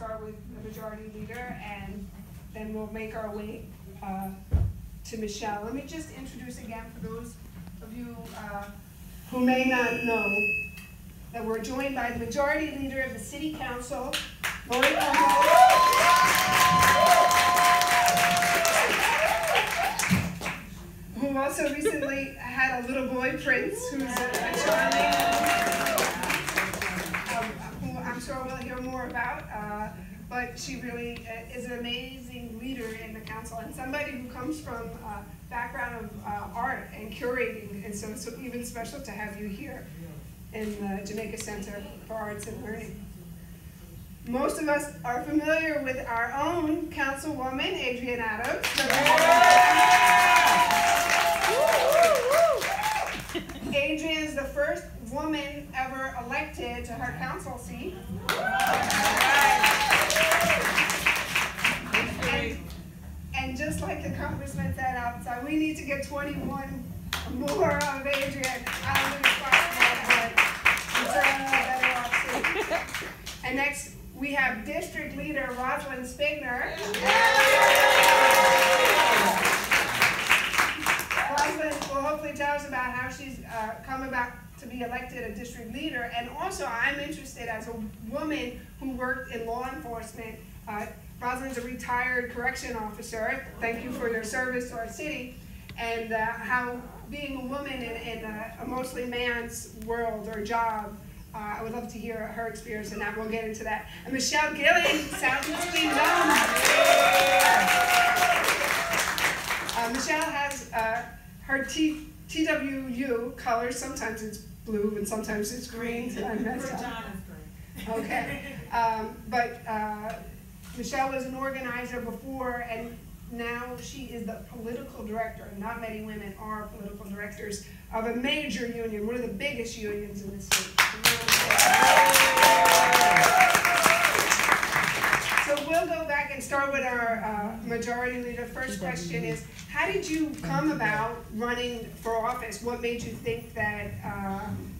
start with the majority leader, and then we'll make our way to Michelle. Let me just introduce again, for those of you who may not know, that we're joined by the majority leader of the City Council, Lori who also recently had a little boy, Prince, who's a charming, who I'm sure we'll hear more about. But she really is an amazing leader in the council, and somebody who comes from a background of art and curating, and so it's even special to have you here in the Jamaica Center for Arts and Learning. Most of us are familiar with our own councilwoman, Adrienne Adams. Adrienne is the first woman ever elected to her council seat. And just like the congressman said outside, we need to get 21 more of Adrienne out of the spotlight. And next, we have District Leader Rosalind Spigner. Rosalind will hopefully tell us about how she's come about to be elected a district leader. And also, I'm interested, as a woman who worked in law enforcement, Rosalind's a retired correction officer. Thank you for your service to our city. And how being a woman in a mostly man's world or job, I would love to hear her experience, and that we'll get into that. And Michelle Gilling, Southeast Kingdom. Michelle has her TWU colors. Sometimes it's blue and sometimes it's green. So I messed up. Okay. But Michelle was an organizer before, and now she is the political director. Not many women are political directors of a major union, one of the biggest unions in the state. So we'll go back and start with our majority leader. First question is, how did you come about running for office? What made you think that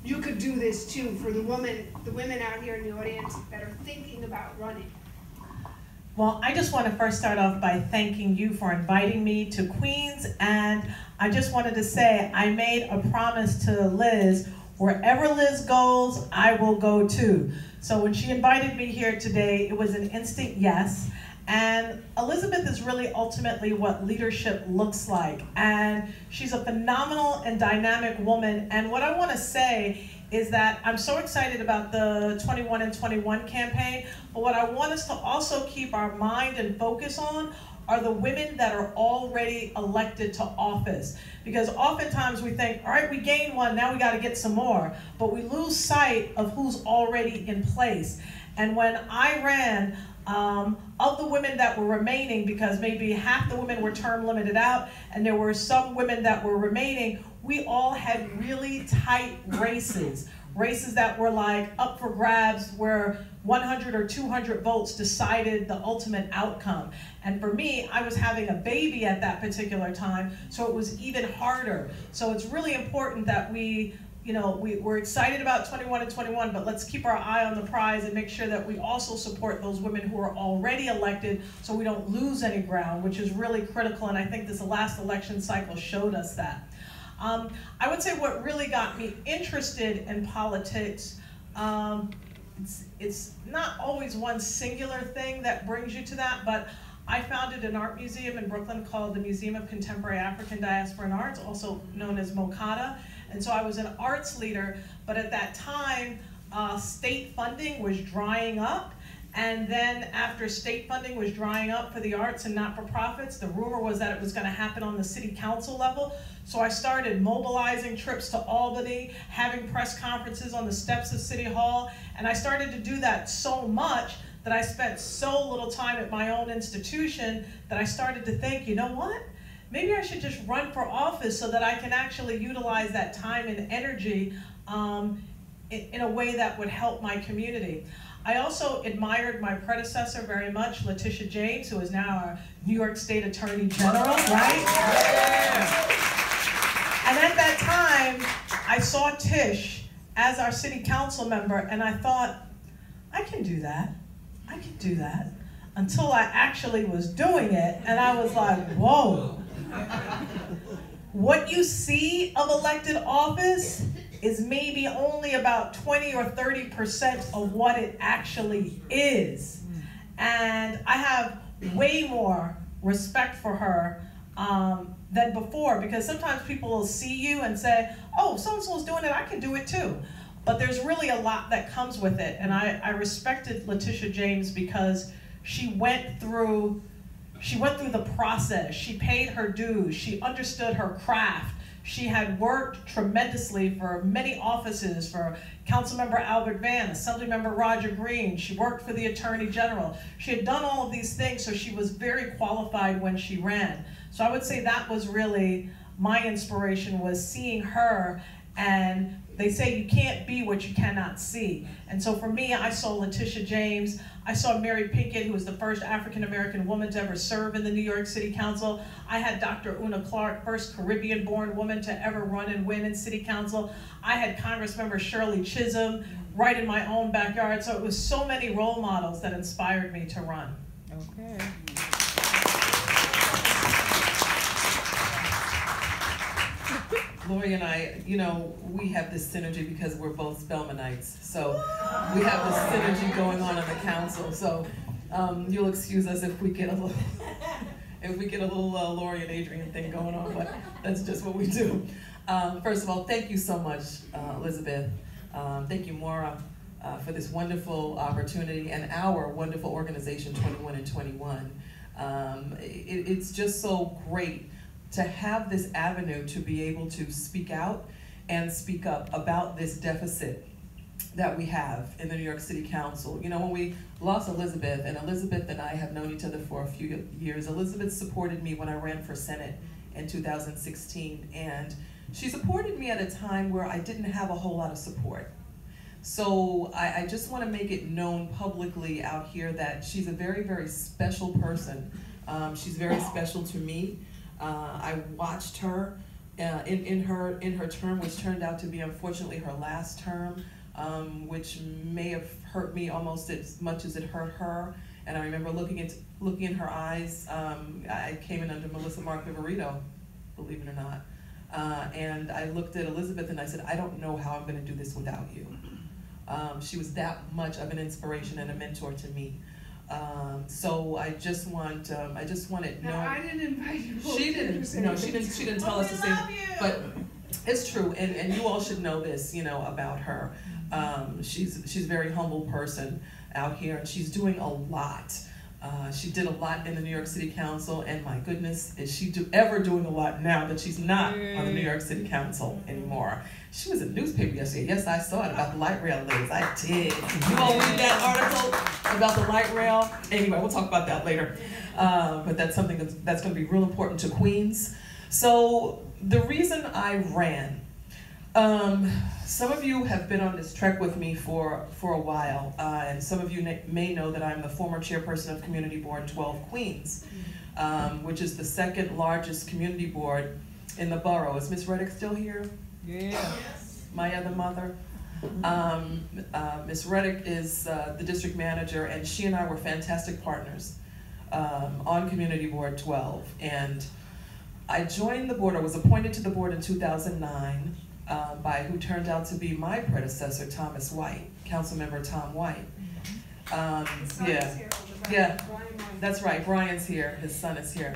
you could do this too, for the women out here in the audience that are thinking about running? Well, I just want to first start off by thanking you for inviting me to Queens, and I just wanted to say I made a promise to Liz, wherever Liz goes, I will go too. So when she invited me here today, it was an instant yes. And Elizabeth is really ultimately what leadership looks like, and she's a phenomenal and dynamic woman. And what I want to say is that I'm so excited about the 21 and 21 campaign, but what I want us to also keep our mind and focus on are the women that are already elected to office. Because oftentimes we think, all right, we gained one, now we gotta get some more, but we lose sight of who's already in place. And when I ran, of the women that were remaining, because maybe half the women were term limited out, and there were some women that were remaining, we all had really tight races that were like up for grabs, where 100 or 200 votes decided the ultimate outcome. And for me, I was having a baby at that particular time, so it was even harder. So it's really important that we're excited about 21 and 21, but let's keep our eye on the prize and make sure that we also support those women who are already elected, so we don't lose any ground, which is really critical. And I think this last election cycle showed us that. I would say what really got me interested in politics, it's not always one singular thing that brings you to that, but I founded an art museum in Brooklyn called the Museum of Contemporary African Diaspora and Arts, also known as MOCADA. And so I was an arts leader, but at that time, state funding was drying up. And then after state funding was drying up for the arts and not-for-profits, the rumor was that it was going to happen on the city council level. So I started mobilizing trips to Albany, having press conferences on the steps of City Hall, and I started to do that so much that I spent so little time at my own institution that I started to think, you know what? Maybe I should just run for office so that I can actually utilize that time and energy in a way that would help my community. I also admired my predecessor very much, Letitia James, who is now our New York State Attorney General, right? Yeah. And at that time, I saw Tish as our city council member, and I thought, I can do that. I can do that. Until I actually was doing it, and I was like, whoa. What you see of elected office is maybe only about 20 or 30% of what it actually is. And I have way more respect for her than before, because sometimes people will see you and say, oh, so-and-so's doing it, I can do it too. But there's really a lot that comes with it. And I respected Letitia James because she went through the process. She paid her dues. She understood her craft. She had worked tremendously for many offices, for Councilmember Albert Vann, Assemblymember Roger Green. She worked for the Attorney General. She had done all of these things, so she was very qualified when she ran. So I would say that was really my inspiration, was seeing her. And they say you can't be what you cannot see. And so for me, I saw Letitia James. I saw Mary Pinkett, who was the first African-American woman to ever serve in the New York City Council. I had Dr. Una Clark, first Caribbean-born woman to ever run and win in City Council. I had Congressmember Shirley Chisholm right in my own backyard. So it was so many role models that inspired me to run. Okay. Lori and I, you know, we have this synergy because we're both Spelmanites. So we have this synergy going on in the council. So you'll excuse us if we get a little, Lori and Adrian thing going on, but that's just what we do. First of all, thank you so much, Elizabeth. Thank you, Maura, for this wonderful opportunity and our wonderful organization, 21 and 21. It's just so great to have this avenue to be able to speak out and speak up about this deficit that we have in the New York City Council. You know, when we lost Elizabeth, and Elizabeth and I have known each other for a few years, Elizabeth supported me when I ran for Senate in 2016, and she supported me at a time where I didn't have a whole lot of support. So I just want to make it known publicly out here that she's a very, very special person. She's very special to me. I watched her in her term, which turned out to be, unfortunately, her last term, which may have hurt me almost as much as it hurt her. And I remember looking in her eyes. I came in under Melissa Mark Viverito, believe it or not. And I looked at Elizabeth and I said, I don't know how I'm going to do this without you. She was that much of an inspiration and a mentor to me. So I just want it known. I didn't invite you. She didn't. No, she didn't tell us to say. But it's true, and you all should know this, you know, about her. She's a very humble person out here, and she's doing a lot. She did a lot in the New York City Council, and my goodness, is she ever doing a lot now that she's not on the New York City Council anymore. She was in the newspaper yesterday. Yes, I saw it about the light rail, Liz. I did. You all read that article about the light rail? Anyway, we'll talk about that later. But that's something that's going to be real important to Queens. So the reason I ran, some of you have been on this trek with me for a while, and some of you may know that I'm the former chairperson of Community Board 12 Queens, which is the second largest community board in the borough. Is Ms. Reddick still here? Yeah. My other mother. Ms. Reddick is the district manager, and she and I were fantastic partners on Community Board 12. And I joined the board, I was appointed to the board in 2009 by who turned out to be my predecessor, Thomas White, Councilmember Tom White. Yeah, that's right, Brian's here, his son is here.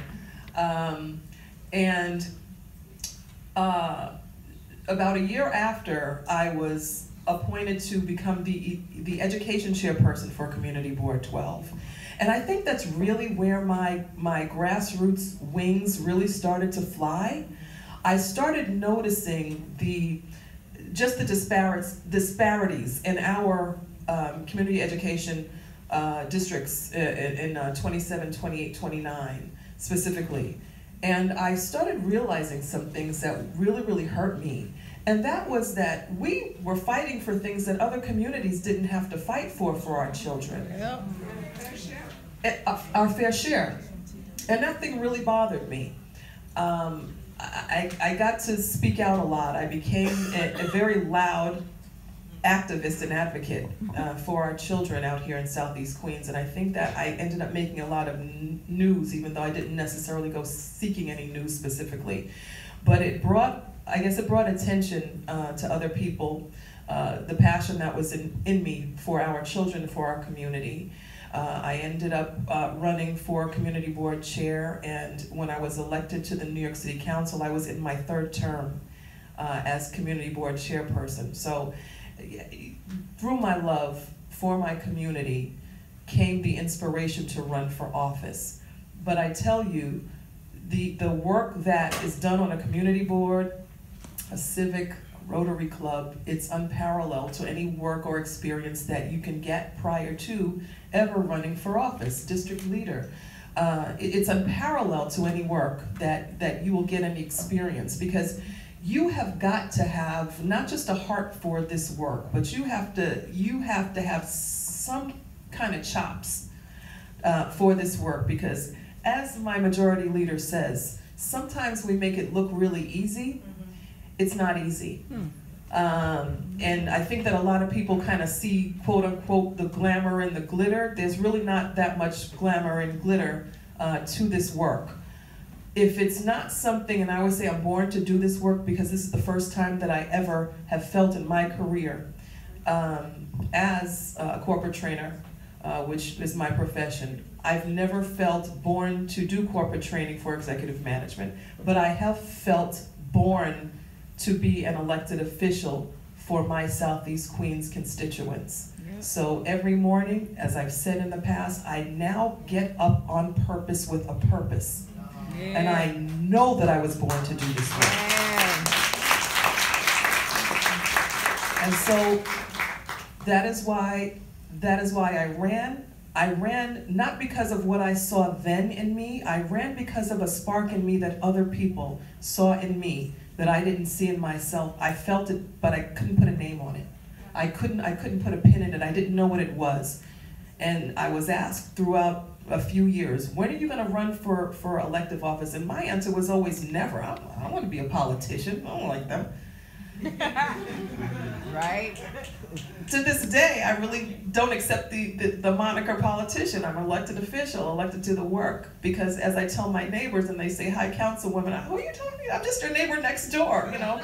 About a year after, I was appointed to become the education chairperson for Community Board 12. And I think that's really where my grassroots wings really started to fly. I started noticing just the disparities in our community education districts in 27, 28, 29 specifically. And I started realizing some things that really, really hurt me. And that was that we were fighting for things that other communities didn't have to fight for our children. Yep. Our fair share. And that thing really bothered me. I got to speak out a lot. I became a very loud activist and advocate for our children out here in Southeast Queens, and I think that I ended up making a lot of news, even though I didn't necessarily go seeking any news specifically. But it brought, I guess it brought attention to other people, the passion that was in me for our children, for our community. I ended up running for community board chair, and when I was elected to the New York City Council, I was in my 3rd term as community board chairperson. So through my love for my community came the inspiration to run for office. But I tell you, the work that is done on a community board, a civic, Rotary Club, it's unparalleled to any work or experience that you can get prior to ever running for office, district leader. It's unparalleled to any work that you will get any experience, because you have got to have not just a heart for this work, but you have to have some kind of chops for this work, because as my majority leader says, sometimes we make it look really easy. It's not easy. And I think that a lot of people kind of see, quote unquote, the glamour and the glitter. There's really not that much glamour and glitter to this work. If it's not something, and I always say I'm born to do this work because this is the first time that I ever have felt in my career as a corporate trainer, which is my profession. I've never felt born to do corporate training for executive management, but I have felt born to be an elected official for my Southeast Queens constituents. Yeah. So every morning, as I've said in the past, I now get up on purpose with a purpose. Yeah. And I know that I was born to do this work. Yeah. And so that is why I ran. I ran not because of what I saw then in me. I ran because of a spark in me that other people saw in me that I didn't see in myself. I felt it, but I couldn't put a name on it. I couldn't put a pin in it. I didn't know what it was. And I was asked throughout a few years, when are you gonna run for elective office? And my answer was always never. I don't want to be a politician. I don't like them. Right? To this day, I really don't accept the moniker politician. I'm an elected official, elected to the work. Because as I tell my neighbors and they say, hi, councilwoman, who are you talking to? I'm just your neighbor next door, you know.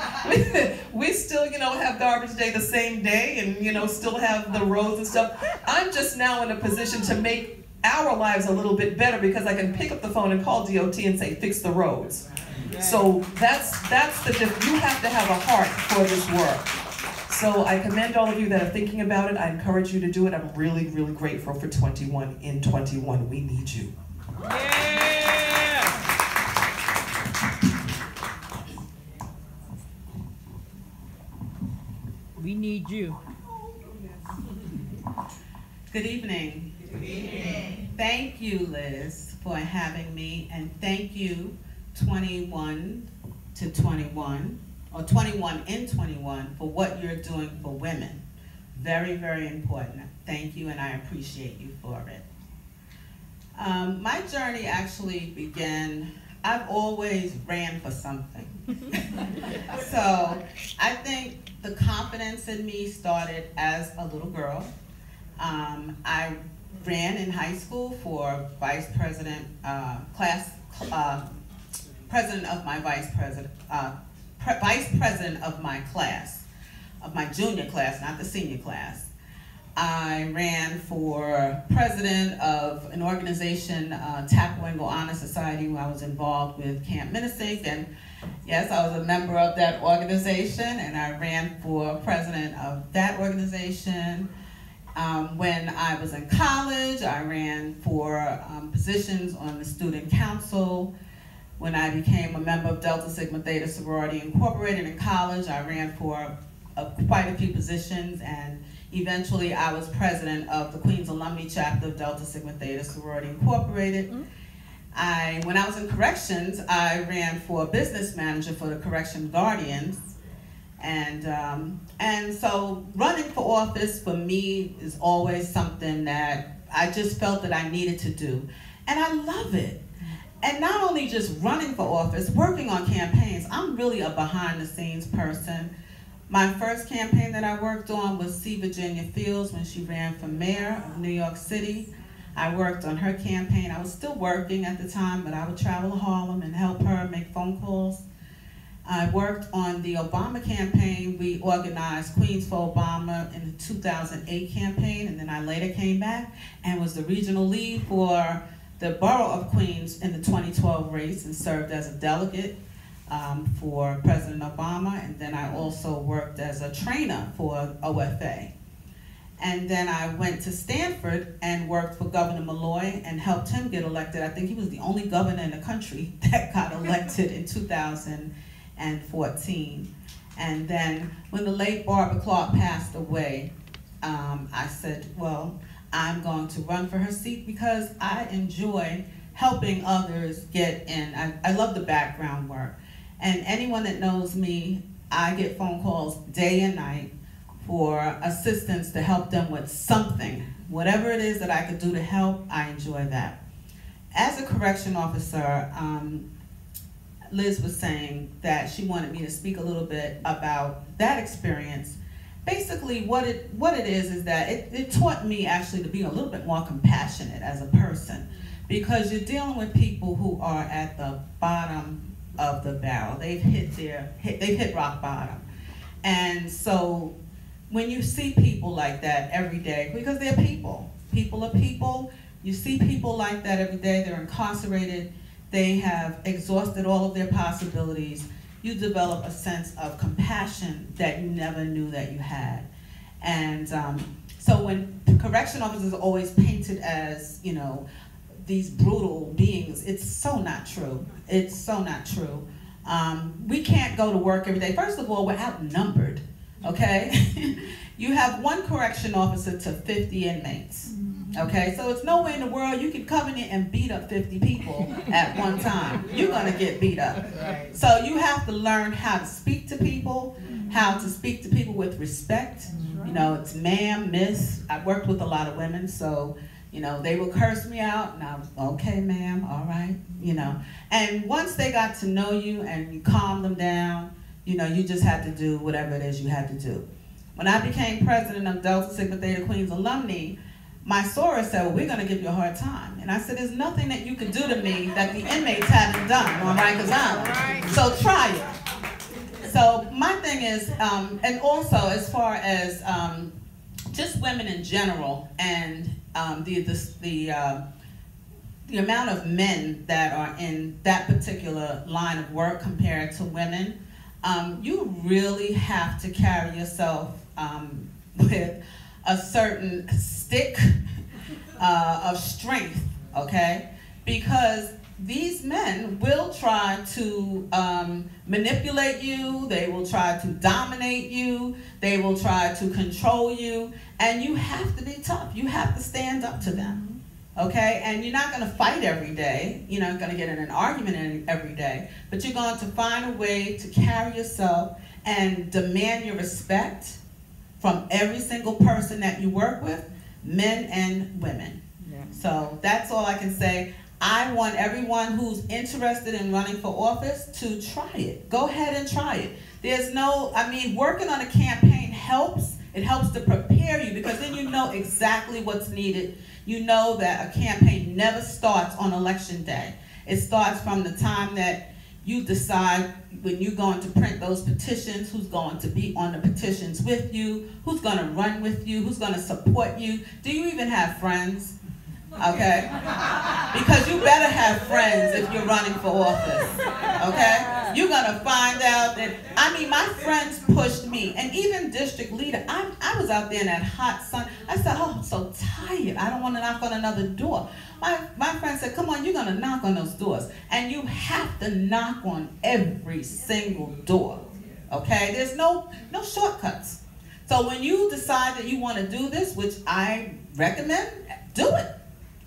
We still, you know, have garbage day the same day and, you know, still have the roads and stuff. I'm just now in a position to make our lives a little bit better because I can pick up the phone and call DOT and say, fix the roads. So that's the difference. You have to have a heart for this work. So I commend all of you that are thinking about it. I encourage you to do it. I'm really, really grateful for 21 in 21. We need you. Yeah! We need you. Good evening. Good evening. Thank you, Liz, for having me, and thank you, 21 to 21, or 21 in 21, for what you're doing for women. Very, very important. Thank you, and I appreciate you for it. My journey actually began, I've always ran for something. So I think the confidence in me started as a little girl. I ran in high school for vice president, president of my vice president of my class, of my junior class, not the senior class. I ran for president of an organization, Tapawingo Honor Society, where I was involved with Camp Minnesink, and yes, I was a member of that organization, and I ran for president of that organization. When I was in college, I ran for positions on the student council. When I became a member of Delta Sigma Theta Sorority Incorporated in college, I ran for quite a few positions, and eventually I was president of the Queens Alumni Chapter of Delta Sigma Theta Sorority Incorporated. Mm-hmm. When I was in corrections, I ran for business manager for the Correction Guardians. And so running for office for me is always something that I just felt that I needed to do. And I love it. And not only just running for office, working on campaigns, I'm really a behind the scenes person. My first campaign that I worked on was C. Virginia Fields when she ran for mayor of New York City. I worked on her campaign. I was still working at the time, but I would travel to Harlem and help her make phone calls. I worked on the Obama campaign. We organized Queens for Obama in the 2008 campaign, and then I later came back and was the regional lead for the borough of Queens in the 2012 race and served as a delegate for President Obama. And then I also worked as a trainer for OFA. And then I went to Stanford and worked for Governor Malloy and helped him get elected. I think he was the only governor in the country that got elected in 2014. And then when the late Barbara Clark passed away, I said, well, I'm going to run for her seat because I enjoy helping others get in. I love the background work. And anyone that knows me, I get phone calls day and night for assistance to help them with something. Whatever it is that I could do to help, I enjoy that. As a correction officer, Liz was saying that she wanted me to speak a little bit about that experience. Basically, what it is that it taught me actually to be a little bit more compassionate as a person, because you're dealing with people who are at the bottom of the barrel. They've hit rock bottom. And so when you see people like that every day, because they're people are people, you see people like that every day, they're incarcerated, they have exhausted all of their possibilities, you develop a sense of compassion that you never knew that you had. And so when correction officers are always painted as, you know, these brutal beings, it's so not true. It's so not true. We can't go to work every day. First of all, we're outnumbered, okay? You have one correction officer to 50 inmates, okay? So it's no way in the world you can come in and beat up 50 people at one time. You're gonna get beat up. Right. So you have to learn how to speak to people, how to speak to people with respect. You know, it's ma'am, miss. I worked with a lot of women, so you know, they would curse me out, and I was, okay, ma'am, all right, you know. And once they got to know you and you calmed them down, you know, you just had to do whatever it is you had to do. When I became president of Delta Sigma Theta Queens Alumni, my soror said, well, we're gonna give you a hard time. And I said, there's nothing that you can do to me that the inmates haven't done on Rikers Island. So try it. So my thing is, and also as far as just women in general, and the amount of men that are in that particular line of work compared to women, you really have to carry yourself with a certain stick of strength, okay? Because these men will try to manipulate you, they will try to dominate you, they will try to control you, and you have to be tough. You have to stand up to them, okay? And you're not gonna fight every day, you're not gonna get in an argument every day, but you're going to find a way to carry yourself and demand your respect from every single person that you work with, men and women. Yeah. So that's all I can say. I want everyone who's interested in running for office to try it. Go ahead and try it. There's no, I mean, working on a campaign helps. It helps to prepare you because then you know exactly what's needed. You know that a campaign never starts on election day. It starts from the time that you decide when you're going to print those petitions, who's going to be on the petitions with you, who's going to run with you, who's going to support you. Do you even have friends? Okay? Because you better have friends if you're running for office, okay? You're gonna find out that, I mean, my friends pushed me, and even district leader, I was out there in that hot sun. I said, oh, I'm so tired. I don't wanna knock on another door. My friend said, come on, you're gonna knock on those doors. And you have to knock on every single door, okay? There's no shortcuts. So when you decide that you wanna do this, which I recommend, do it.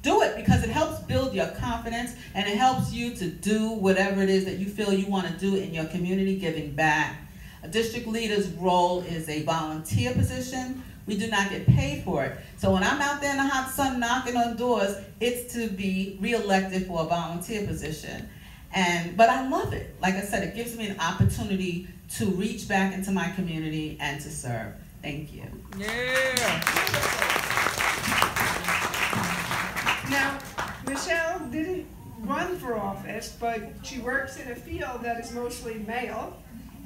Do it because it helps build your confidence and it helps you to do whatever it is that you feel you want to do in your community, giving back. A district leader's role is a volunteer position. We do not get paid for it. So when I'm out there in the hot sun knocking on doors, it's to be reelected for a volunteer position. But I love it. Like I said, it gives me an opportunity to reach back into my community and to serve. Thank you. Yeah. Now, Michelle didn't run for office, but she works in a field that is mostly male,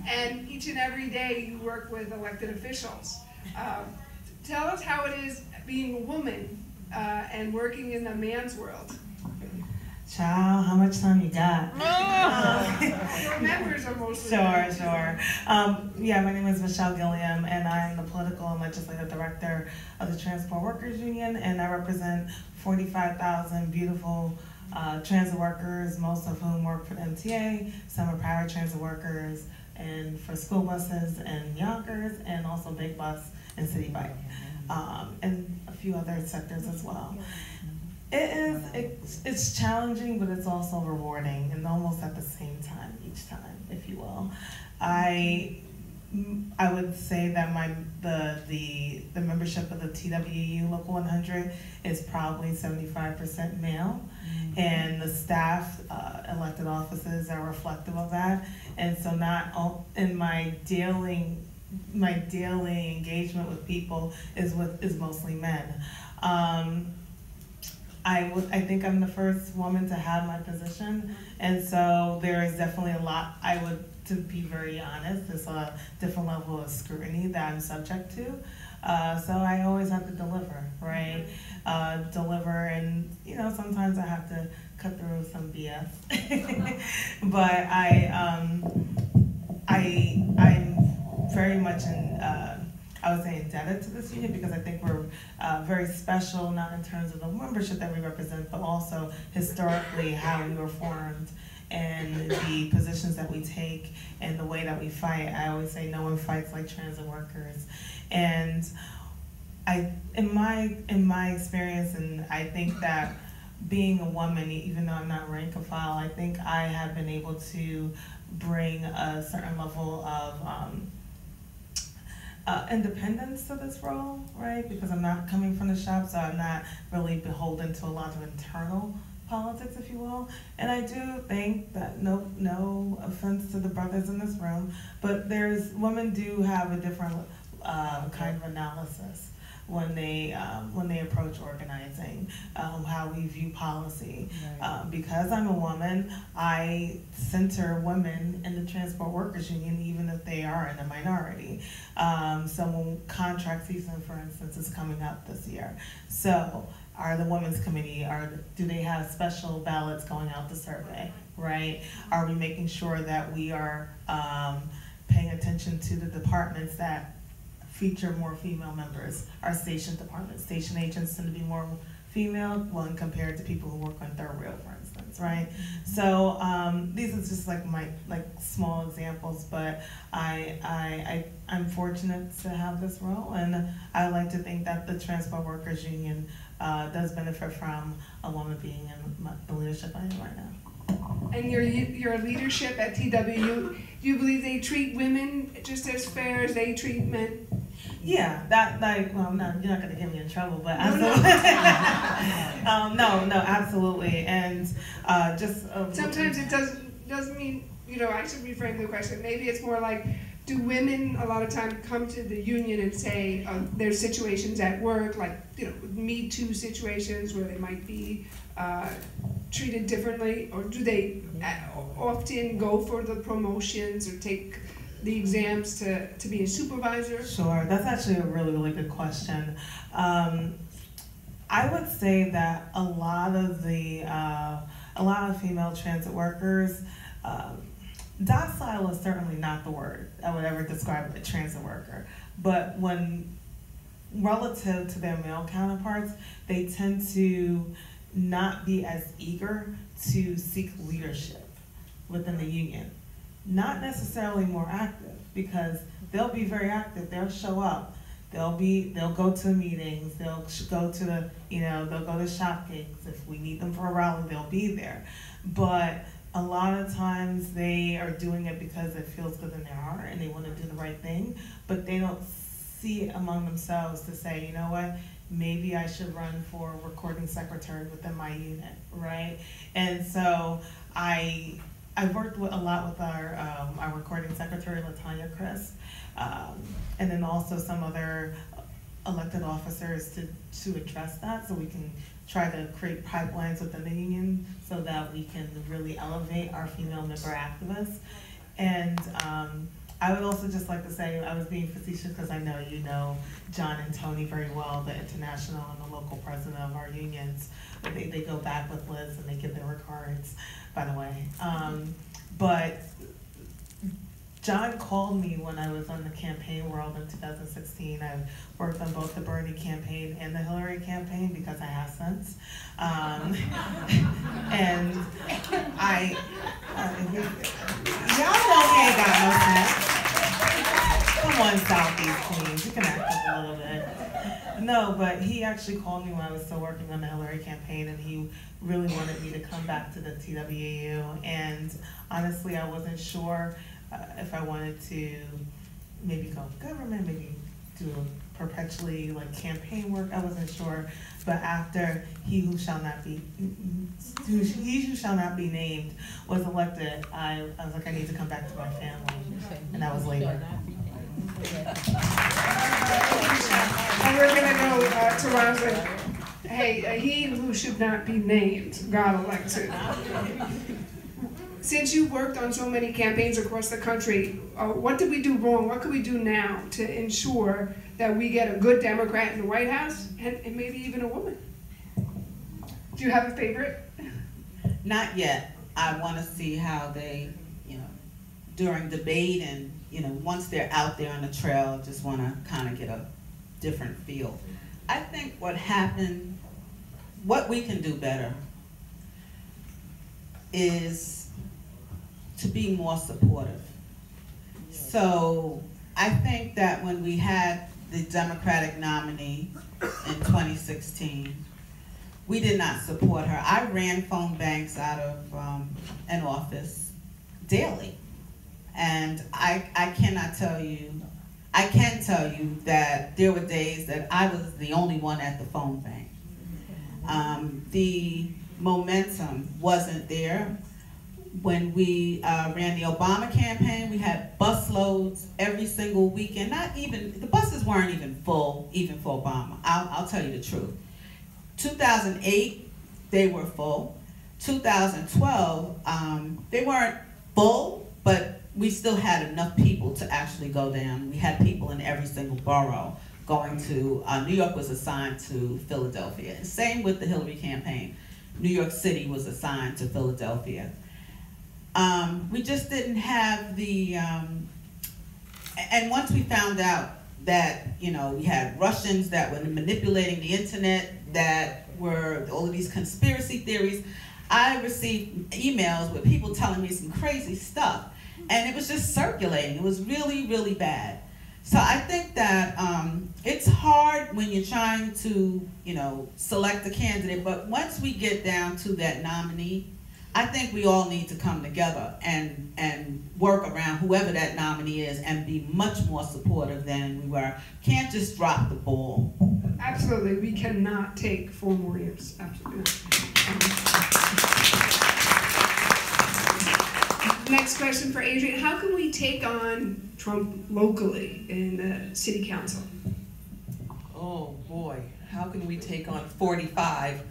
and each and every day you work with elected officials. Tell us how it is being a woman and working in a man's world. Child, how much time you got? Your members are mostly Sure. men. My name is Michelle Gilliam, and I'm the Political and Legislative Director of the Transport Workers Union, and I represent 45,000 beautiful transit workers, most of whom work for the MTA. Some are private transit workers, and for school buses and Yonkers, and also big bus and city bike, and a few other sectors as well. It's challenging, but it's also rewarding, and almost at the same time each time, if you will. I would say that the membership of the TWU Local 100 is probably 75% male, and the staff elected offices are reflective of that. And so, not all, in my daily engagement with people is mostly men. I think I'm the first woman to have my position, and so there is definitely a lot. To be very honest, there's a different level of scrutiny that I'm subject to. So I always have to deliver, right? Deliver, and sometimes I have to cut through some BS. But I'm very much I would say indebted to this union, because I think we're very special, not in terms of the membership that we represent, but also historically how we were formed and the positions that we take and the way that we fight. I always say no one fights like transit workers. And in my experience, and I think that being a woman, even though I'm not rank and file, I think I have been able to bring a certain level of independence to this role, right? Because I'm not coming from the shop, so I'm not really beholden to a lot of internal politics, if you will. And I do think that, no offense to the brothers in this room, but women do have a different kind of analysis when they approach organizing, how we view policy. Right. Because I'm a woman, I center women in the Transport Workers Union, even if they are in a minority. So when contract season, for instance, is coming up this year, so are the Women's Committee, do they have special ballots going out to survey, right? Are we making sure that we are paying attention to the departments that feature more female members? Our station departments, station agents tend to be more female when compared to people who work on third rail, for instance, right? So these are just like my small examples, but I'm fortunate to have this role, and I like to think that the Transport Workers Union does benefit from a woman being in the leadership I am right now. And your leadership at TWU, do you believe they treat women just as fair as they treat men? Yeah, you're not going to get me in trouble, but absolutely. No, absolutely. And sometimes it doesn't mean, I should reframe the question. Maybe it's more like, do women a lot of times come to the union and say there's situations at work, like Me Too situations where they might be treated differently, or do they often go for the promotions or take the exams to be a supervisor? Sure, that's actually a really, really good question. I would say that a lot of female transit workers, docile is certainly not the word I would ever describe a transit worker, but when relative to their male counterparts, they tend to not be as eager to seek leadership within the union. Not necessarily more active, because they'll be very active. They'll show up. They'll go to meetings. They'll go to they'll go to shop gigs. If we need them for a rally, they'll be there. But a lot of times they are doing it because it feels good in their heart and they want to do the right thing, but they don't see it among themselves to say, you know what, maybe I should run for recording secretary within my unit, right? And so I I've worked a lot with our recording secretary, Latanya Chris, and then also some other elected officers to address that, so we can try to create pipelines within the union so that we can really elevate our female member activists. And I would also just like to say, I was being facetious because I know you know John and Tony very well, the international and the local president of our unions. They go back with Liz and they give their regards, by the way. But John called me when I was on the campaign world in 2016. I worked on both the Bernie campaign and the Hillary campaign because I have sense. And y'all know he ain't got no sense. Come on, Southeast Queens, you can act up a little bit. No, but he actually called me when I was still working on the Hillary campaign, and he really wanted me to come back to the TWU. And honestly, I wasn't sure if I wanted to maybe go to government, maybe do perpetually like campaign work. I wasn't sure, but after he who shall not be named was elected, I was like, I need to come back to my family, and that was later. And we're gonna go to Rosalind. Hey, he who should not be named got elected. Since you worked on so many campaigns across the country, what did we do wrong? What could we do now to ensure that we get a good Democrat in the White House and maybe even a woman? Do you have a favorite? Not yet. I want to see how they, during debate and, once they're out there on the trail, just want to kind of get a different feel. I think what we can do better is to be more supportive. So I think that when we had the Democratic nominee in 2016, we did not support her. I ran phone banks out of an office daily. And I can tell you that there were days that I was the only one at the phone bank. The momentum wasn't there. When we ran the Obama campaign, we had bus loads every single weekend. The buses weren't even full, even for Obama. I'll tell you the truth. 2008, they were full. 2012, they weren't full, but we still had enough people to actually go down. We had people in every single borough going to, New York was assigned to Philadelphia. And same with the Hillary campaign. New York City was assigned to Philadelphia. We just didn't have the, and once we found out that, we had Russians that were manipulating the internet, that were all of these conspiracy theories, I received emails with people telling me some crazy stuff. And it was just circulating. It was really, really bad. So I think that it's hard when you're trying to, select a candidate, but once we get down to that nominee, I think we all need to come together and work around whoever that nominee is and be much more supportive than we were. Can't just drop the ball. Absolutely, we cannot take 4 more years. Absolutely. Next question for Adrian. How can we take on Trump locally in the city council? Oh boy, how can we take on 45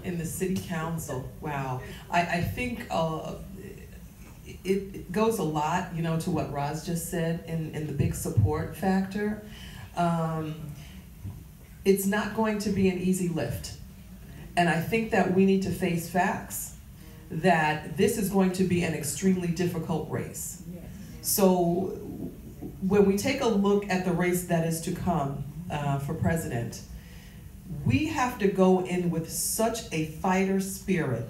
in the city council? Wow. I think it goes a lot, to what Roz just said in the big support factor. It's not going to be an easy lift. And I think that we need to face facts that this is going to be an extremely difficult race. So when we take a look at the race that is to come for president, we have to go in with such a fighter spirit,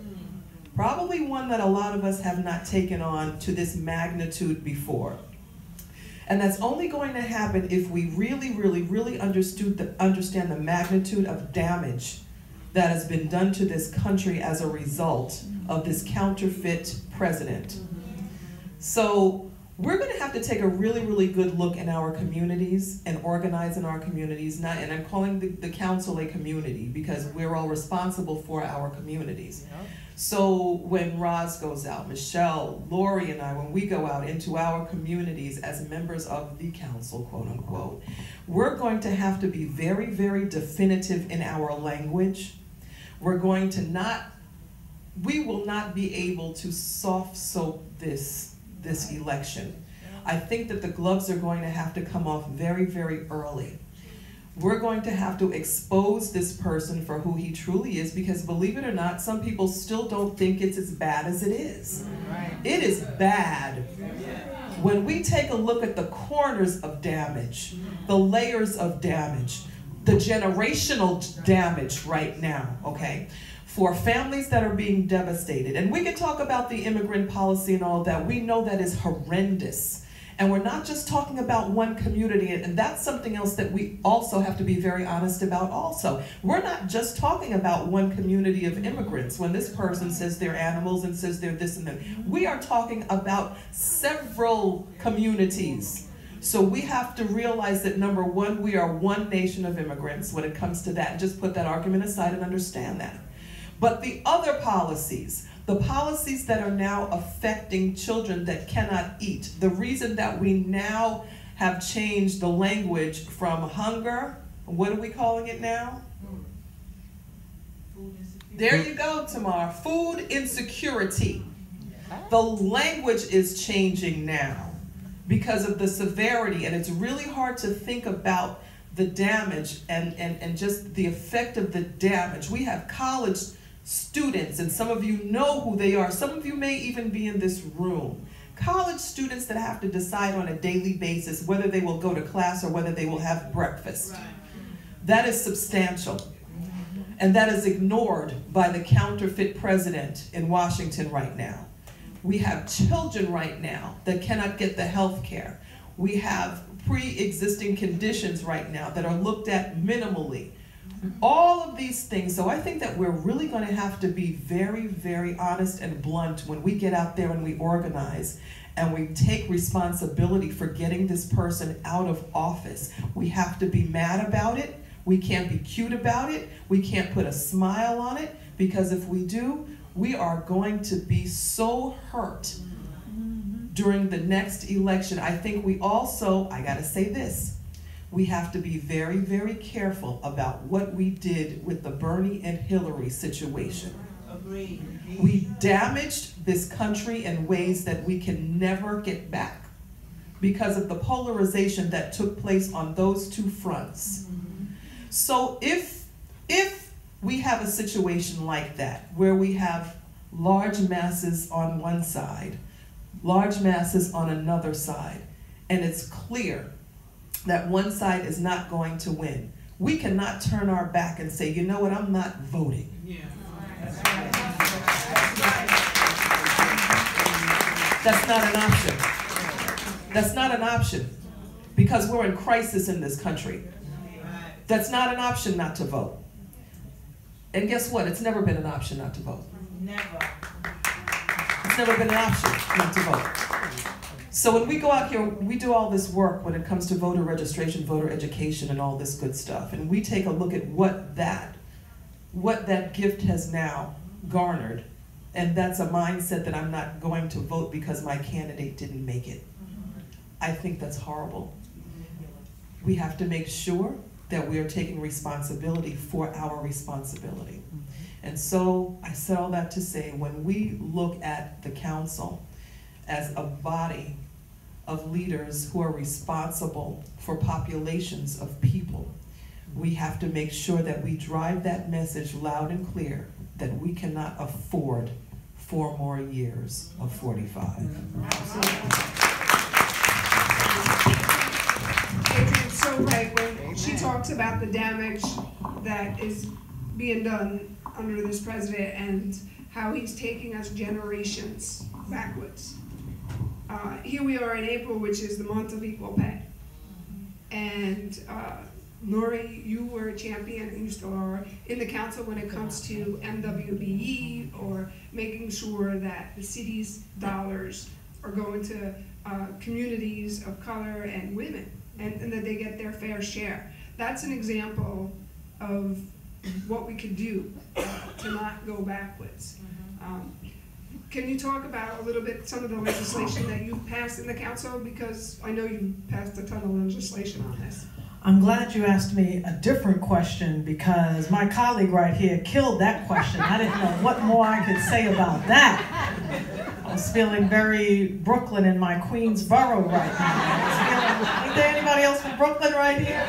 probably one that a lot of us have not taken on to this magnitude before. And that's only going to happen if we really, really, really understand the magnitude of damage that has been done to this country as a result of this counterfeit president. So we're going to have to take a really, really good look in our communities and organize in our communities. And I'm calling the council a community because we're all responsible for our communities. Yeah. So when Roz goes out, Michelle, Lori, and I, when we go out into our communities as members of the council, quote unquote, we're going to have to be very, very definitive in our language. We're going to we will not be able to soft soap this election. I think that the gloves are going to have to come off very, very early. We're going to have to expose this person for who he truly is, because believe it or not, some people still don't think it's as bad as it is. Right. It is bad. When we take a look at the corners of damage, the layers of damage, the generational damage right now, okay? For families that are being devastated. And we can talk about the immigrant policy and all of that. We know that is horrendous. And we're not just talking about one community, and that's something else that we also have to be very honest about also. We're not just talking about one community of immigrants when this person says they're animals and says they're this and that. We are talking about several communities. So we have to realize that, number one, we are one nation of immigrants when it comes to that. Just put that argument aside and understand that. But the other policies, the policies that are now affecting children that cannot eat, the reason that we now have changed the language from hunger, what are we calling it now? There you go, Tamar. Food insecurity. The language is changing now because of the severity, and it's really hard to think about the damage and just the effect of the damage. We have college students, and some of you know who they are. Some of you may even be in this room. College students that have to decide on a daily basis whether they will go to class or whether they will have breakfast. Right. That is substantial. And that is ignored by the counterfeit president in Washington right now. We have children right now that cannot get the health care. We have pre-existing conditions right now that are looked at minimally. All of these things. So I think that we're really going to have to be very, very honest and blunt when we get out there and we organize and we take responsibility for getting this person out of office. We have to be mad about it. We can't be cute about it. We can't put a smile on it, because if we do, we are going to be so hurt during the next election. I think we also, I gotta say this, we have to be very, very careful about what we did with the Bernie and Hillary situation. Agreed. We damaged this country in ways that we can never get back because of the polarization that took place on those two fronts. So if we have a situation like that, where we have large masses on one side, large masses on another side, and it's clear that one side is not going to win, we cannot turn our back and say, you know what, I'm not voting. Yeah. That's not an option. That's not an option, because we're in crisis in this country. That's not an option not to vote. And guess what? It's never been an option not to vote. Never. It's never been an option not to vote. So when we go out here, we do all this work when it comes to voter registration, voter education, and all this good stuff. And we take a look at what that gift has now garnered. And that's a mindset that I'm not going to vote because my candidate didn't make it. I think that's horrible. We have to make sure that we are taking responsibility for our responsibility. And so I said all that to say, when we look at the council as a body of leaders who are responsible for populations of people, we have to make sure that we drive that message loud and clear that we cannot afford 4 more years of 45. Adrian's so right when she talks about the damage that is being done under this president and how he's taking us generations backwards. Here we are in April, which is the month of equal pay. And Lori, you were a champion, and you still are, in the council when it comes to MWBE or making sure that the city's dollars are going to communities of color and women, and that they get their fair share. That's an example of what we could do to not go backwards. Can you talk about a little bit some of the legislation that you've passed in the council? Because I know you passed a ton of legislation on this. I'm glad you asked me a different question, because my colleague right here killed that question. I didn't know what more I could say about that. I was feeling very Brooklyn in my Queensboro right now. Ain't there anybody else from Brooklyn right here?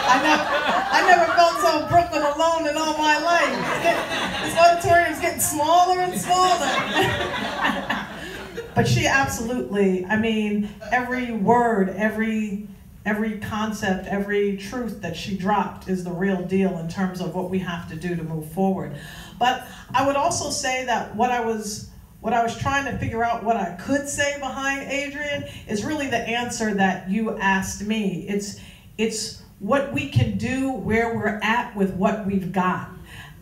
I never felt so Brooklyn alone in all my life. This auditorium's getting smaller and smaller. But she absolutely, I mean, every word, every concept, every truth that she dropped is the real deal in terms of what we have to do to move forward. But I would also say that what I was trying to figure out what I could say behind Adrian is really the answer that you asked me. It's what we can do where we're at with what we've got.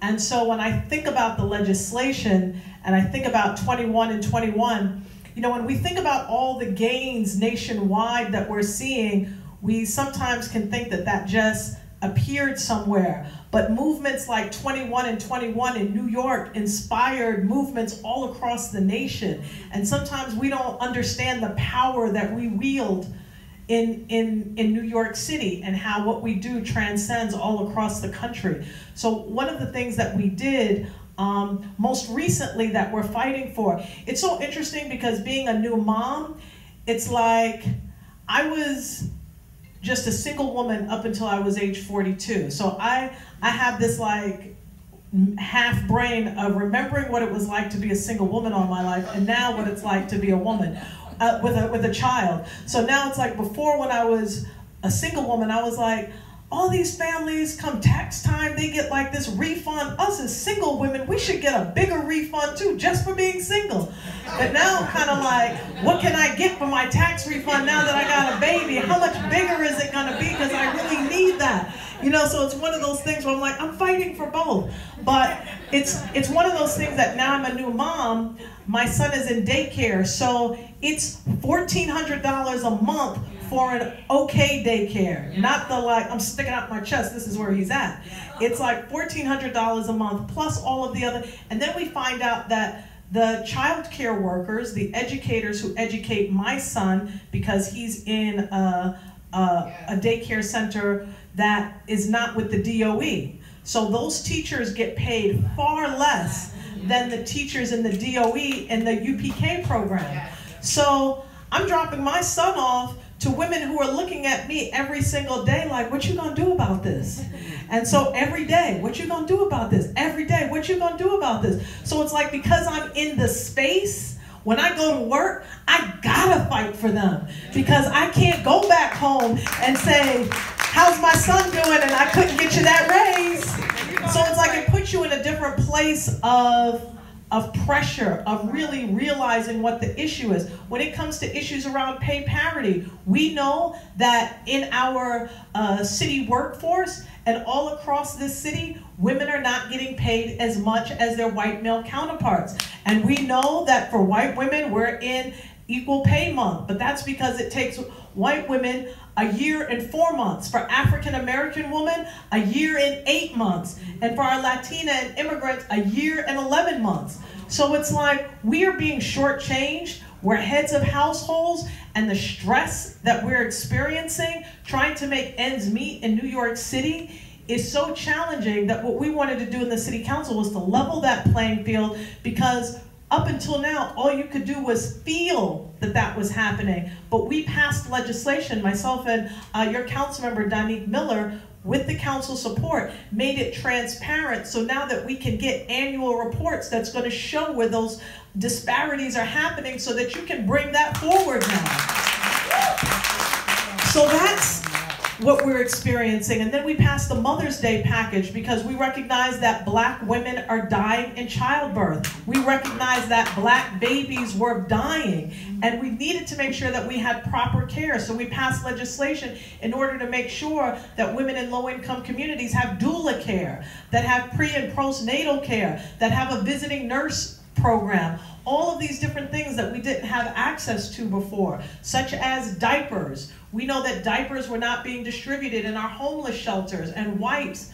And so when I think about the legislation and I think about 21 and 21, you know, when we think about all the gains nationwide that we're seeing, we sometimes can think that that just appeared somewhere. But movements like 21 and 21 in New York inspired movements all across the nation. And sometimes we don't understand the power that we wield in New York City, and how what we do transcends all across the country. So one of the things that we did most recently that we're fighting for, it's so interesting because being a new mom, it's like I was just a single woman up until I was age 42. So I have this like half brain of remembering what it was like to be a single woman all my life, and now what it's like to be a woman with a child. So now it's like, before, when I was a single woman, I was like, all these families, come tax time, they get like this refund. Us as single women, we should get a bigger refund too, just for being single. But now I'm kind of like, what can I get for my tax refund now that I got a baby? How much bigger is it gonna be? Because I really need that. You know, so it's one of those things where I'm like, I'm fighting for both. But it's one of those things that now I'm a new mom, my son is in daycare, so it's $1,400 a month for an okay daycare. Not the like, I'm sticking out my chest, this is where he's at. It's like $1,400 a month plus all of the other, and then we find out that the child care workers, the educators who educate my son, because he's in a daycare center that is not with the DOE. So those teachers get paid far less than the teachers in the DOE and the UPK program. So I'm dropping my son off to women who are looking at me every single day like, what you gonna do about this? And so every day, what you gonna do about this? Every day, what you gonna do about this? So it's like, because I'm in the space, when I go to work, I gotta fight for them, because I can't go back home and say, how's my son doing? And I couldn't get you that raise. So it's like, it puts you in a different place of pressure, of really realizing what the issue is. When it comes to issues around pay parity, we know that in our city workforce and all across this city, women are not getting paid as much as their white male counterparts. And we know that for white women, we're in equal pay month, but that's because it takes white women a year and 4 months. For African American women, a year and 8 months. And for our Latina and immigrants, a year and 11 months. So it's like, we are being shortchanged. We're heads of households, and the stress that we're experiencing trying to make ends meet in New York City is so challenging that what we wanted to do in the city council was to level that playing field, because up until now, all you could do was feel that that was happening. But we passed legislation, myself and your council member, Donique Miller, with the council support, made it transparent. So now that we can get annual reports that's going to show where those disparities are happening, so that you can bring that forward now. So that's what we're experiencing. And then we passed the Mother's Day package, because we recognize that Black women are dying in childbirth. We recognize that Black babies were dying, and we needed to make sure that we had proper care. So we passed legislation in order to make sure that women in low-income communities have doula care, that have pre- and postnatal care, that have a visiting nurse program, all of these different things that we didn't have access to before, such as diapers. We know that diapers were not being distributed in our homeless shelters, and wipes.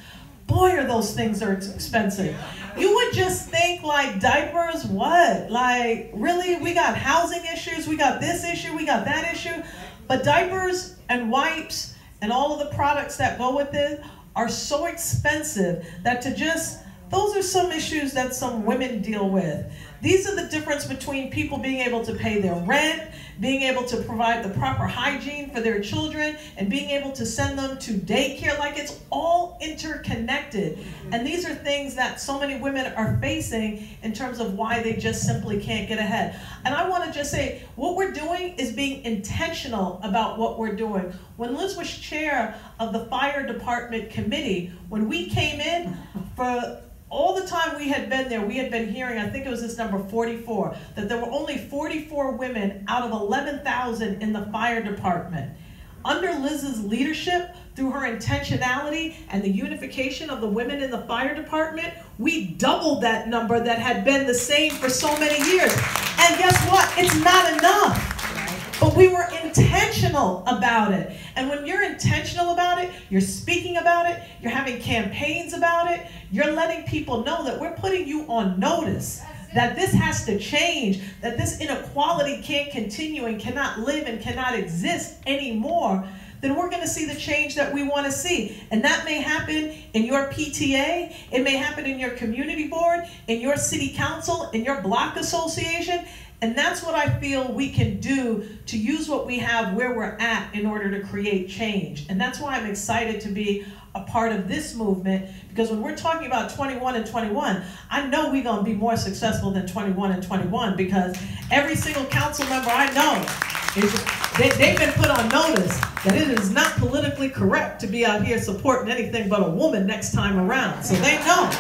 Boy, are those things are expensive. You would just think like diapers, what? Like, really? We got housing issues, we got this issue, we got that issue. But diapers and wipes and all of the products that go with it are so expensive that those are some issues that some women deal with. These are the difference between people being able to pay their rent, being able to provide the proper hygiene for their children, and being able to send them to daycare. Like, it's all interconnected. And these are things that so many women are facing in terms of why they just simply can't get ahead. And I want to just say, what we're doing is being intentional about what we're doing. When Liz was chair of the fire department committee, when we came in, for all the time we had been there, we had been hearing, I think it was this number 44, that there were only 44 women out of 11,000 in the fire department. Under Liz's leadership, through her intentionality and the unification of the women in the fire department, we doubled that number that had been the same for so many years. And guess what? It's not enough. But we were intentional about it. And when you're intentional about it, you're speaking about it, you're having campaigns about it, you're letting people know that we're putting you on notice, that this has to change, that this inequality can't continue and cannot live and cannot exist anymore, then we're going to see the change that we want to see. And that may happen in your PTA, it may happen in your community board, in your city council, in your block association. And that's what I feel we can do to use what we have where we're at in order to create change. And that's why I'm excited to be a part of this movement, because when we're talking about 21 and 21, I know we're going to be more successful than 21 and 21, because every single council member I know, they've been put on notice that it is not politically correct to be out here supporting anything but a woman next time around. So they know.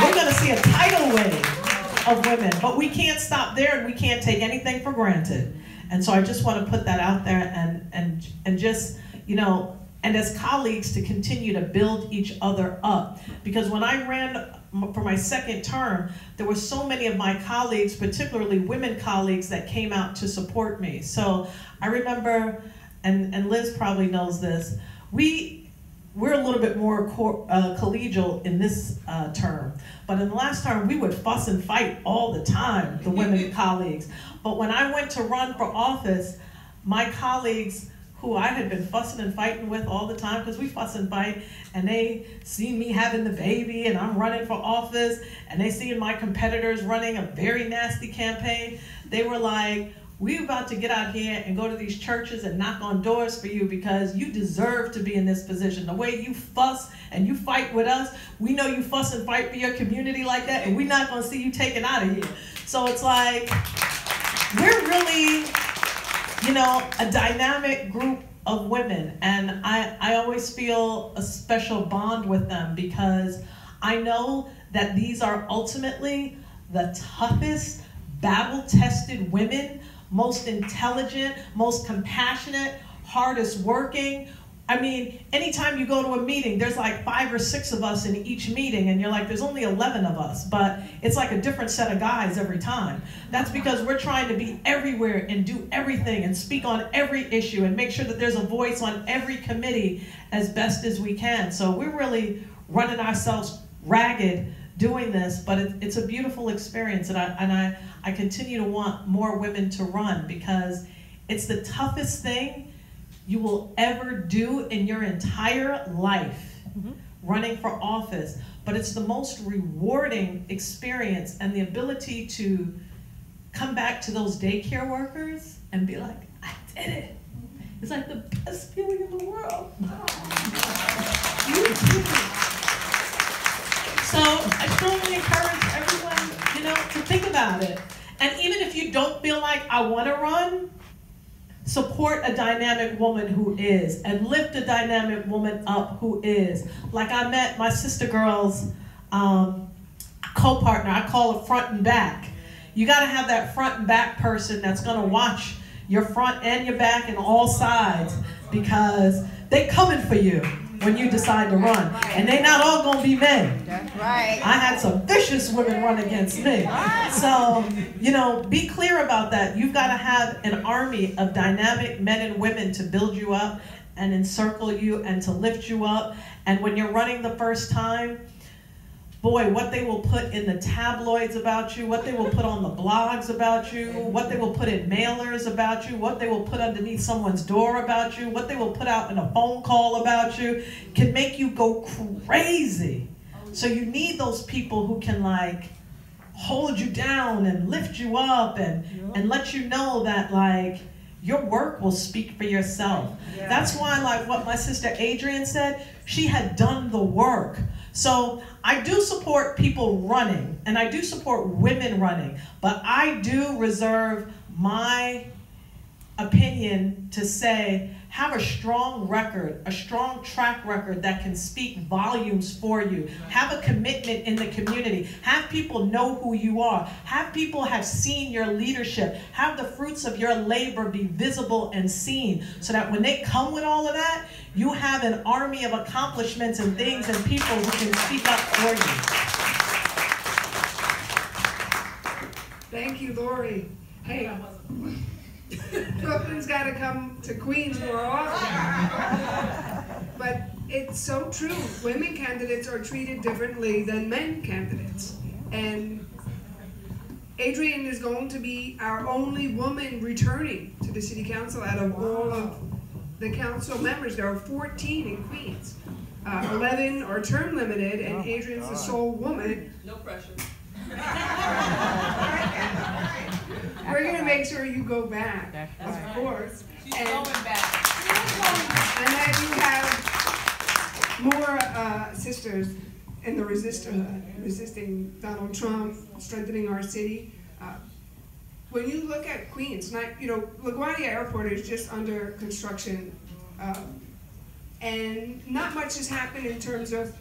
We're going to see a tidal wave of women, but we can't stop there, and we can't take anything for granted. And so I just want to put that out there, and just, you know, and as colleagues to continue to build each other up. Because when I ran for my second term, there were so many of my colleagues, particularly women colleagues, that came out to support me. So I remember, and Liz probably knows this, we're a little bit more collegial in this term. But in the last term, we would fuss and fight all the time, the women colleagues. But when I went to run for office, my colleagues who I had been fussing and fighting with all the time, because we fuss and fight, and they see me having the baby and I'm running for office, and they see my competitors running a very nasty campaign, they were like, we're about to get out here and go to these churches and knock on doors for you, because you deserve to be in this position. The way you fuss and you fight with us, we know you fuss and fight for your community like that, and we're not going to see you taken out of here. So it's like, we're really, you know, a dynamic group of women, and I always feel a special bond with them, because I know that these are ultimately the toughest, battle-tested women, most intelligent, most compassionate, hardest working. I mean, anytime you go to a meeting, there's like 5 or 6 of us in each meeting, and you're like, there's only 11 of us, but it's like a different set of guys every time. That's because we're trying to be everywhere and do everything and speak on every issue and make sure that there's a voice on every committee as best as we can. So we're really running ourselves ragged doing this, but it's a beautiful experience, and I continue to want more women to run, because it's the toughest thing you will ever do in your entire life, running for office, but it's the most rewarding experience, and the ability to come back to those daycare workers and be like, I did it. It's like the best feeling in the world. So I strongly encourage everyone, you know, to think about it. And even if you don't feel like I want to run, support a dynamic woman who is, and lift a dynamic woman up who is. Like, I met my sister girl's co-partner. I call it front and back. You got to have that front and back person that's going to watch your front and your back and all sides, because they're coming for you. when you decide to run. And they're not all gonna be men. That's right. I had some vicious women run against me. So, you know, be clear about that. You've got to have an army of dynamic men and women to build you up and encircle you and to lift you up. And when you're running the first time, boy, what they will put in the tabloids about you, what they will put on the blogs about you, what they will put in mailers about you, what they will put underneath someone's door about you, what they will put out in a phone call about you, can make you go crazy. So you need those people who can like hold you down and lift you up and let you know that like your work will speak for yourself. Yeah. That's why, like what my sister Adrienne said, she had done the work. So I do support people running, and I do support women running, but I do reserve my opinion to say, have a strong record, a strong track record that can speak volumes for you. Have a commitment in the community. Have people know who you are. Have people have seen your leadership. Have the fruits of your labor be visible and seen so that when they come with all of that, you have an army of accomplishments and things and people who can speak up for you. Thank you, Lori. Hey, Brooklyn's got to come to Queens more often. But it's so true. Women candidates are treated differently than men candidates. And Adrienne is going to be our only woman returning to the city council out of all of the council members. There are 14 in Queens. 11 are term limited, and Adrienne's the sole woman. No pressure. We're going to make sure you go back, of course. She's going back. And then you have more sisters in the resisting Donald Trump, strengthening our city. When you look at Queens, LaGuardia Airport is just under construction, and not much has happened in terms of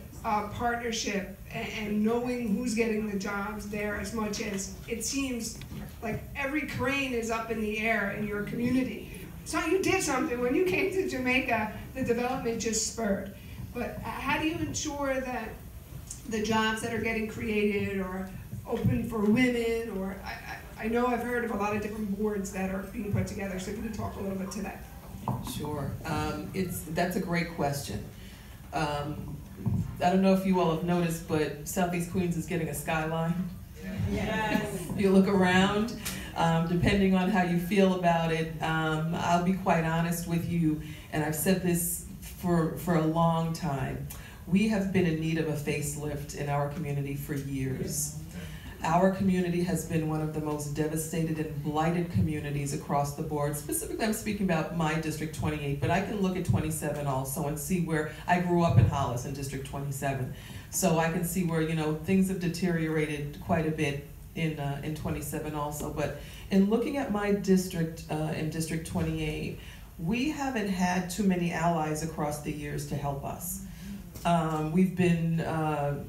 partnership and knowing who's getting the jobs there, as much as it seems like every crane is up in the air in your community. So you did something. When you came to Jamaica, the development just spurred. But how do you ensure that the jobs that are getting created are open for women? Or I know I've heard of a lot of different boards that are being put together, so if you could talk a little bit to that. Sure. That's a great question. I don't know if you all have noticed, but Southeast Queens is getting a skyline. Yes. You look around, depending on how you feel about it, I'll be quite honest with you, and I've said this for a long time. We have been in need of a facelift in our community for years. Our community has been one of the most devastated and blighted communities across the board. Specifically, I'm speaking about my District 28, but I can look at 27 also and see where I grew up in Hollis in District 27. So I can see where, things have deteriorated quite a bit in 27 also. But in looking at my district in District 28, we haven't had too many allies across the years to help us. We've been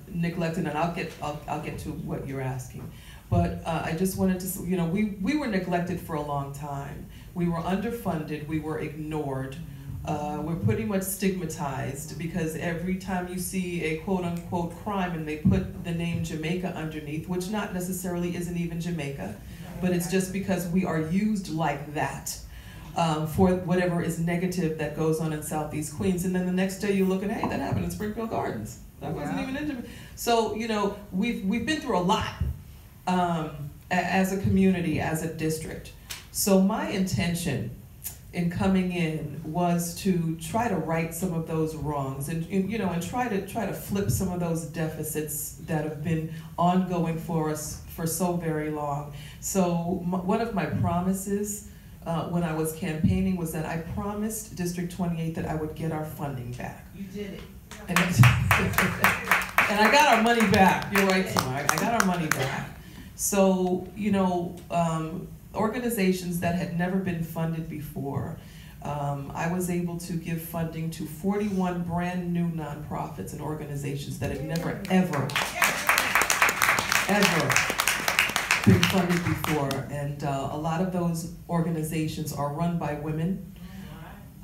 neglected, and I'll get to what you're asking. But I just wanted to, we were neglected for a long time. We were underfunded. We were ignored. We're pretty much stigmatized because every time you see a quote-unquote crime and they put the name Jamaica underneath, which not necessarily isn't even Jamaica, but it's just because we are used like that. For whatever is negative that goes on in Southeast Queens, and then the next day you look and, hey, that happened in Springfield Gardens. That wasn't even in Jamaica. So, we've been through a lot as a community, as a district. So my intention in coming in was to try to right some of those wrongs and try to flip some of those deficits that have been ongoing for us for so very long. So one of my promises when I was campaigning was that I promised District 28 that I would get our funding back. You did it. And I got our money back. You're right, Tamar. I got our money back. So, organizations that had never been funded before, I was able to give funding to 41 brand new nonprofits and organizations that had never, ever been funded before, and a lot of those organizations are run by women.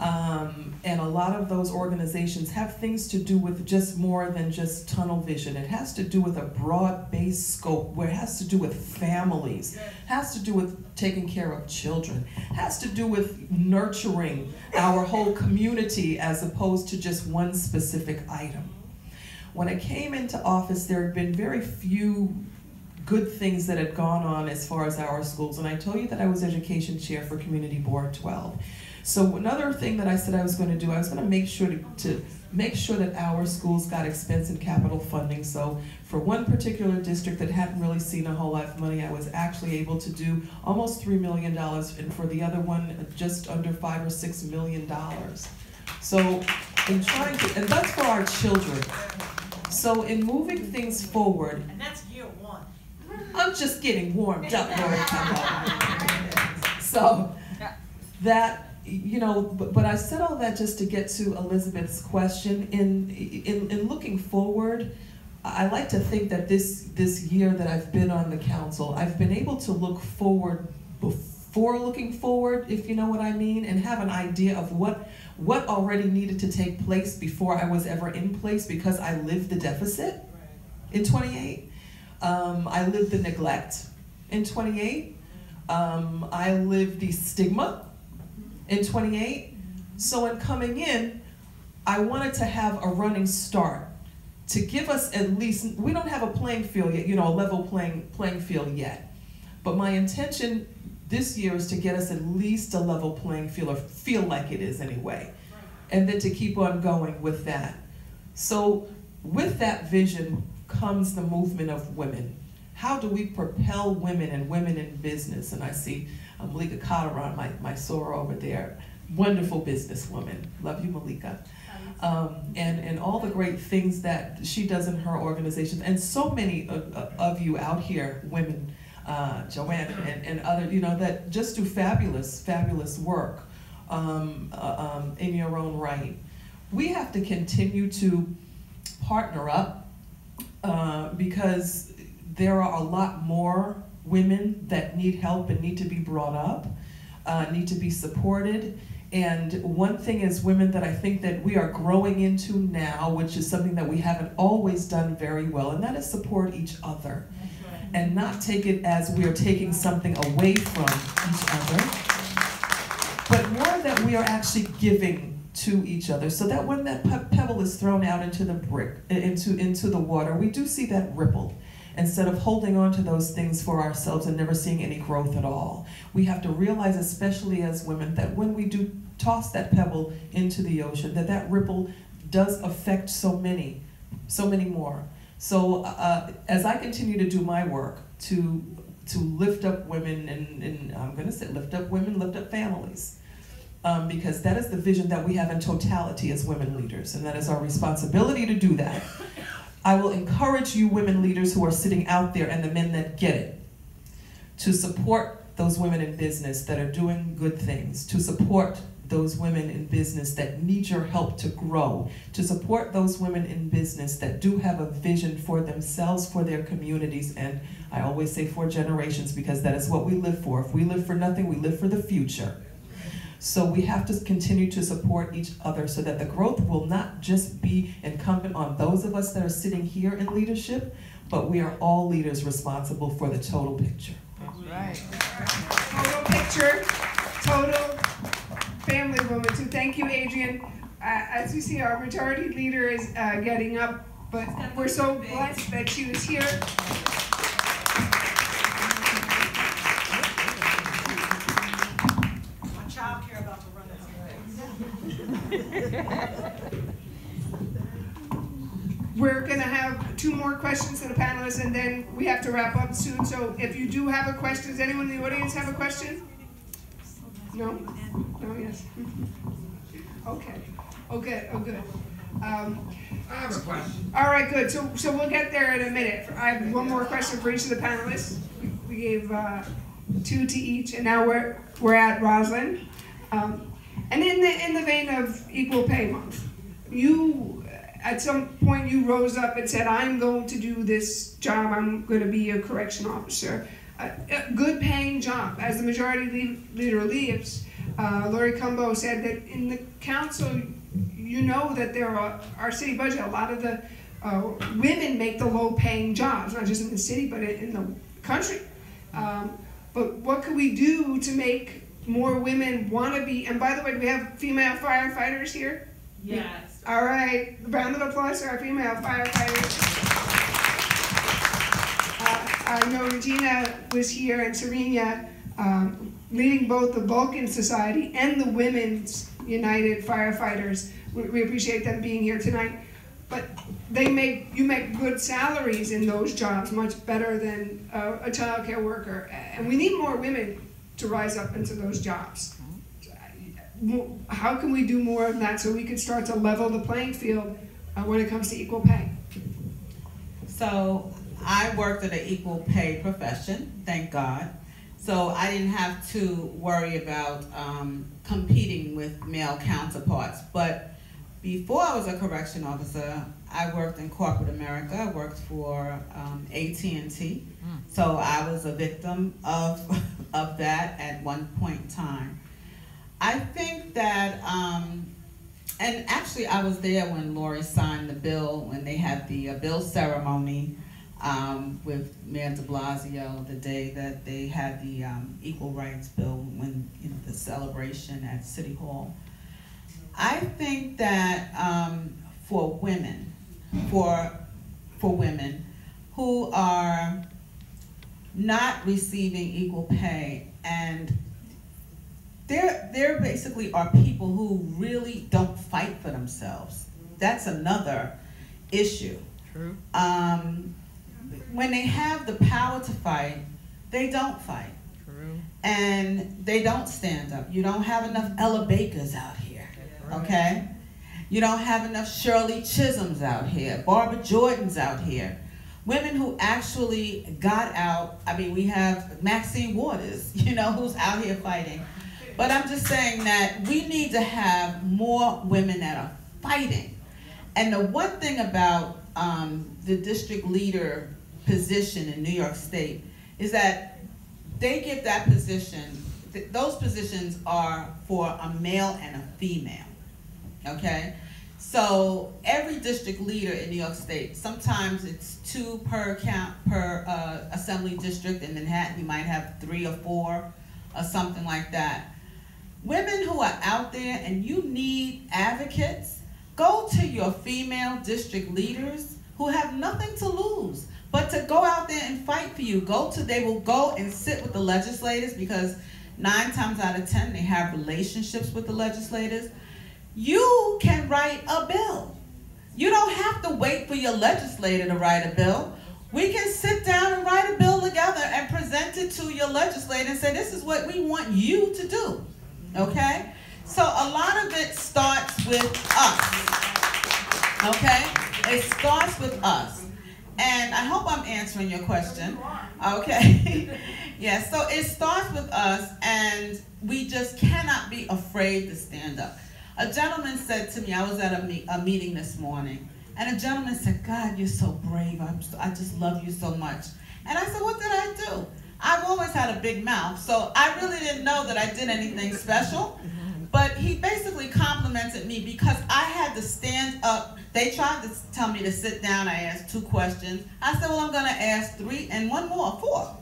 And a lot of those organizations have things to do with just more than just tunnel vision. It has to do with a broad-based scope where it has to do with families, has to do with taking care of children, has to do with nurturing our whole community as opposed to just one specific item. When I came into office, there had been very few good things that had gone on as far as our schools, and I told you that I was education chair for Community Board 12. So another thing that I said I was going to do, I was going to make sure to make sure that our schools got expense and capital funding. So for one particular district that hadn't really seen a whole lot of money, I was actually able to do almost $3 million, and for the other one, just under $5 or $6 million. So in trying to, and that's for our children. So in moving things forward, and that's year one. I'm just getting warmed up, Lord. So that, you know, but I said all that just to get to Elizabeth's question. In looking forward, I like to think that this year that I've been on the council, I've been able to look forward before looking forward, if you know what I mean, and have an idea of what already needed to take place before I was ever in place, because I lived the deficit in 28. I lived the neglect in 28. I lived the stigma in 28. So in coming in, I wanted to have a running start to give us at least, we don't have a playing field yet, you know, a level playing field yet. But my intention this year is to get us at least a level playing field, or feel like it is anyway, and then to keep on going with that. So with that vision comes the movement of women. How do we propel women and women in business? And I see Malika Kataran, my soror over there, wonderful businesswoman. Love you, Malika. And all the great things that she does in her organization, and so many of you out here, women, Joanne and other, you know, that just do fabulous work in your own right. We have to continue to partner up because there are a lot more women that need help and need to be brought up, need to be supported. And one thing as women that I think that we are growing into now, which is something that we haven't always done very well, and that is support each other. And not take it as we are taking something away from each other, but more that we are actually giving to each other, so that when that pebble is thrown out into the into the water, we do see that ripple, instead of holding on to those things for ourselves and never seeing any growth at all. We have to realize, especially as women, that when we do toss that pebble into the ocean, that ripple does affect so many more. So as I continue to do my work to lift up women, and I'm going to say lift up women, lift up families, because that is the vision that we have in totality as women leaders, and that is our responsibility to do that. I will encourage you women leaders who are sitting out there, and the men that get it, to support those women in business that are doing good things, to support those women in business that need your help to grow, to support those women in business that do have a vision for themselves, for their communities, and I always say for generations, because that is what we live for. If we live for nothing, we live for the future. So we have to continue to support each other so that the growth will not just be incumbent on those of us that are sitting here in leadership, but we are all leaders responsible for the total picture. Right. Total picture, total family woman too. Thank you, Adrian. As you see, our majority leader is getting up, but we're so blessed that she was here. My child care about to run out. We're going to have 2 more questions to the panelists, and then we have to wrap up soon. So if you do have a question, does anyone in the audience have a question? No? No, yes. Okay. Okay, oh good. I have a question. All right, good. So we'll get there in a minute. I have 1 more question for each of the panelists. We gave 2 to each, and now we're at Rosalind. And in the vein of Equal Pay Month, you at some point you rose up and said, I'm going to do this job. I'm going to be a correction officer. A good paying job. As the majority leader leaves, Lori Cumbo said that in the council, you know that there are, our city budget, a lot of the women make the low-paying jobs, not just in the city, but in the country. But what can we do to make more women want to be, and by the way, do we have female firefighters here? Yes. All right, a round of applause for our female firefighters. I know Regina was here, and Serena, leading both the Vulcan Society and the Women's United Firefighters. We appreciate them being here tonight. But you make good salaries in those jobs, much better than a child care worker. And we need more women to rise up into those jobs. How can we do more of that so we can start to level the playing field when it comes to equal pay? So I worked in an equal pay profession, thank God. So I didn't have to worry about competing with male counterparts. But before I was a correction officer, I worked in corporate America. I worked for AT&T. So I was a victim of that at one point in time. I think that, and actually I was there when Lori signed the bill, when they had the bill ceremony with Mayor de Blasio, the day that they had the equal rights bill, when the celebration at City Hall. I think that for women, for women who are not receiving equal pay, and there basically are people who really don't fight for themselves. That's another issue. True. When they have the power to fight, they don't fight. True. And they don't stand up. You don't have enough Ella Bakers out here, okay? You don't have enough Shirley Chisholms out here, Barbara Jordans out here. Women who actually got out. I mean, we have Maxine Waters, who's out here fighting. But I'm just saying that we need to have more women that are fighting. And the one thing about the district leader position in New York State is that they give that position, those positions are for a male and a female, okay? So every district leader in New York State, sometimes it's 2 per assembly district. In Manhattan, you might have 3 or 4 or something like that. Women who are out there and you need advocates, go to your female district leaders who have nothing to lose but to go out there and fight for you. They will go and sit with the legislators, because 9 times out of 10 they have relationships with the legislators. You can write a bill. You don't have to wait for your legislator to write a bill. We can sit down and write a bill together and present it to your legislator and say, this is what we want you to do, okay? So a lot of it starts with us, okay? It starts with us. And I hope I'm answering your question, okay? Yeah, so it starts with us, and we just cannot be afraid to stand up. A gentleman said to me, I was at a meeting this morning, and a gentleman said, God, you're so brave. I just love you so much. And I said, what did I do? I've always had a big mouth, so I really didn't know that I did anything special. But he basically complimented me because I had to stand up. They tried to tell me to sit down. I asked 2 questions. I said, well, I'm going to ask 3 and 1 more, 4.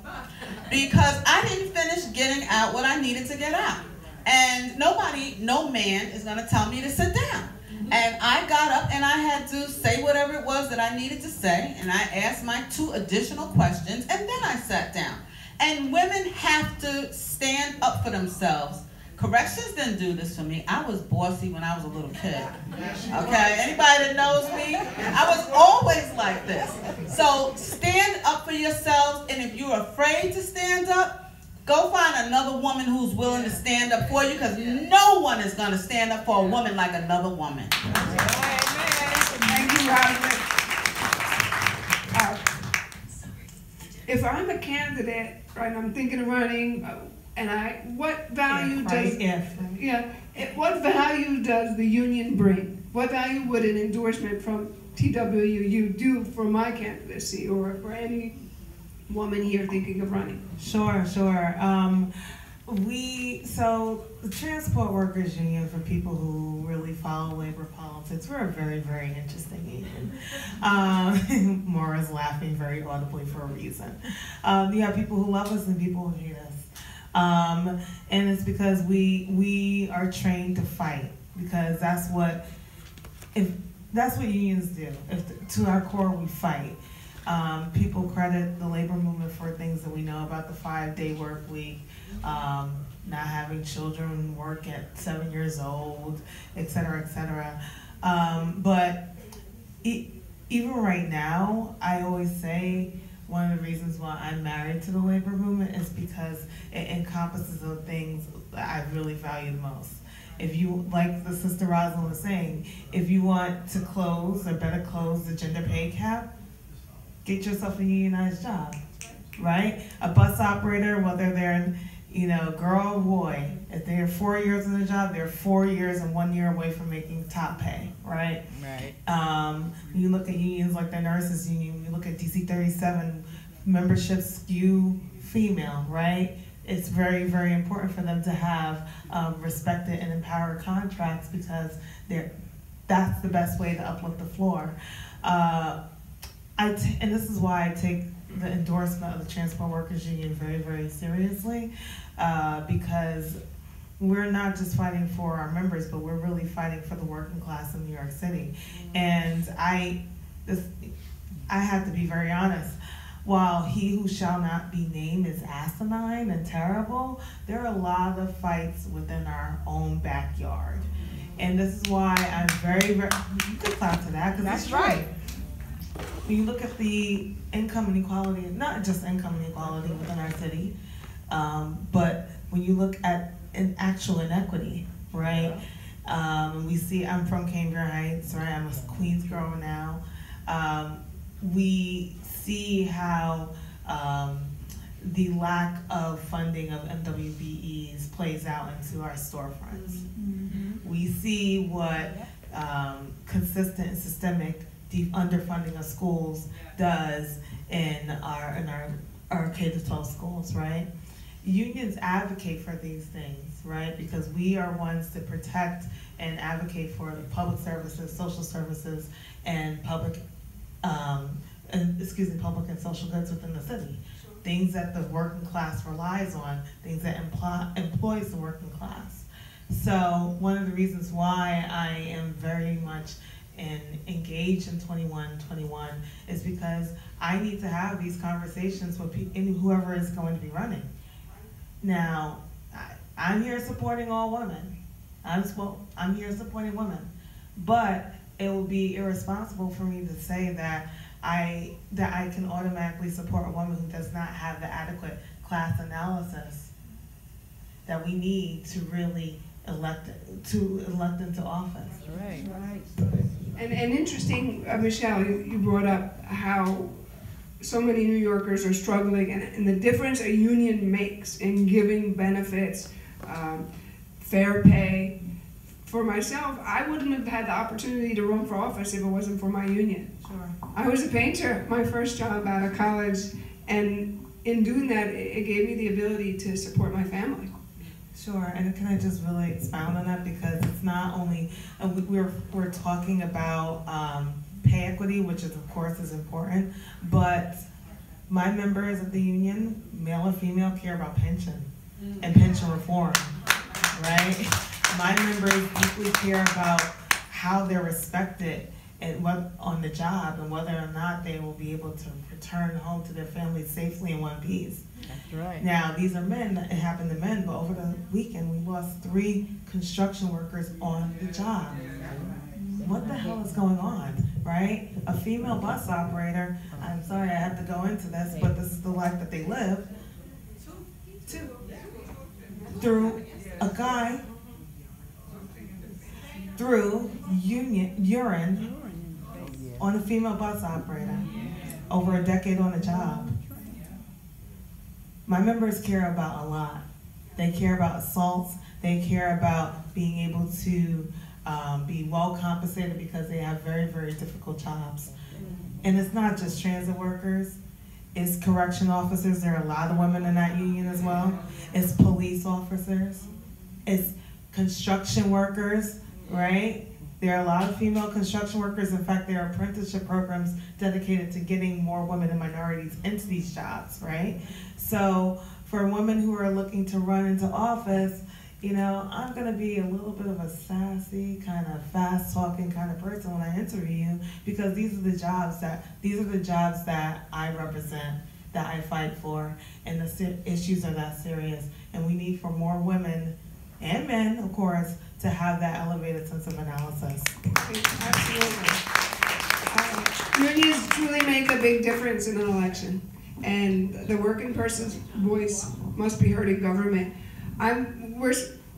Because I didn't finish getting out what I needed to get out. And no man is going to tell me to sit down. And I got up and I had to say whatever it was that I needed to say. And I asked my 2 additional questions, and then I sat down. And women have to stand up for themselves. Corrections didn't do this for me. I was bossy when I was a little kid. Okay, anybody that knows me, I was always like this. So stand up for yourselves, and if you're afraid to stand up, go find another woman who's willing to stand up for you, because no one is going to stand up for a woman like another woman. Thank you, Robin. If I'm a candidate, right, I'm thinking of running, what value does the union bring? What value would an endorsement from TWU do for my candidacy, or for any woman here thinking of running? Sure. So the Transport Workers Union, for people who really follow labor politics, we're a very, very interesting union. Maura's laughing very audibly for a reason. You have people who love us and people who hate us. And it's because we are trained to fight, because that's what unions do. To our core, we fight. People credit the labor movement for things that we know about, the 5-day work week, not having children work at 7 years old, et cetera, et cetera. But even right now, I always say one of the reasons why I'm married to the labor movement is because it encompasses the things that I really value the most. If you, like the Sister Rosalind was saying, if you want to close or better close the gender pay gap, get yourself a unionized job, right? A bus operator, whether they're, girl or boy, if they're 4 years in the job, they're 4 years and 1 year away from making top pay, right? Right. When you look at unions like the nurses union, you look at DC 37, membership skew female, right? It's very, very important for them to have respected and empowered contracts, because that's the best way to uplift the floor. And this is why I take the endorsement of the Transport Workers Union very, very seriously, because we're not just fighting for our members, but we're really fighting for the working class in New York City. And I have to be very honest. While he who shall not be named is asinine and terrible, there are a lot of fights within our own backyard. And this is why I'm very, very, you can clap to that, because that's right. When you look at the income inequality, not just income inequality within our city, but when you look at an actual inequity, right? We see, I'm from Cambria Heights, right? I'm a Queens girl now. We see how the lack of funding of MWBEs plays out into our storefronts. Mm-hmm. We see what consistent and systemic underfunding of schools does in our K-12 schools, right? Unions advocate for these things, right? Because we are ones to protect and advocate for the public services, social services, and public and social goods within the city. Sure. Things that the working class relies on, things that employs the working class. So one of the reasons why I am very much engaged in 2121 is because I need to have these conversations with whoever is going to be running. Now, I'm here supporting all women. I'm here supporting women, but it would be irresponsible for me to say that I can automatically support a woman who does not have the adequate class analysis that we need to really elect into office. Right. And interesting, Michelle, you brought up how so many New Yorkers are struggling, and the difference a union makes in giving benefits, fair pay. For myself, I wouldn't have had the opportunity to run for office if it wasn't for my union. Sure. I was a painter, my first job out of college, and in doing that, it gave me the ability to support my family. Sure, and can I just really expound on that, because it's not only, we're talking about pay equity, which is, of course, is important, but my members of the union, male or female, care about pension and pension reform, right? My members deeply care about how they're respected and on the job, and whether or not they will be able to return home to their families safely in one piece. That's right. Now, these are men, it happened to men, but over the weekend we lost 3 construction workers on the job. What the hell is going on, right? A female bus operator, I'm sorry I have to go into this, but this is the life that they live. 2. Through a guy, through urine on a female bus operator, over a decade on the job. My members care about a lot. They care about assaults. They care about being able to be well compensated, because they have very, very difficult jobs. And it's not just transit workers. It's correction officers. There are a lot of women in that union as well. It's police officers. It's construction workers, right? There are a lot of female construction workers. In fact, there are apprenticeship programs dedicated to getting more women and minorities into these jobs, right? So for women who are looking to run into office, you know, I'm gonna be a little bit of a sassy, kind of fast-talking kind of person when I interview you, because these are the jobs that I represent, that I fight for, and the issues are that serious. And we need for more women and men, of course, to have that elevated sense of analysis. Absolutely. Unions truly make a big difference in an election, and the working person's voice must be heard in government.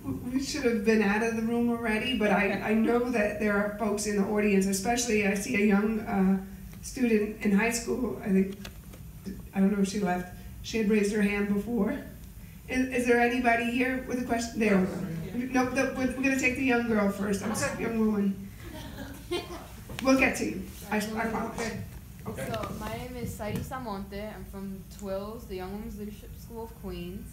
We should have been out of the room already, but I know that there are folks in the audience, especially I see a young student in high school, I don't know if she left, she had raised her hand before. Is there anybody here with a question? There we go. No, we're going to take the young girl first. I'm sorry, young woman. We'll get to you. I promise. Okay. So, my name is Saidi Samonte. I'm from TWILS, the Young Women's Leadership School of Queens.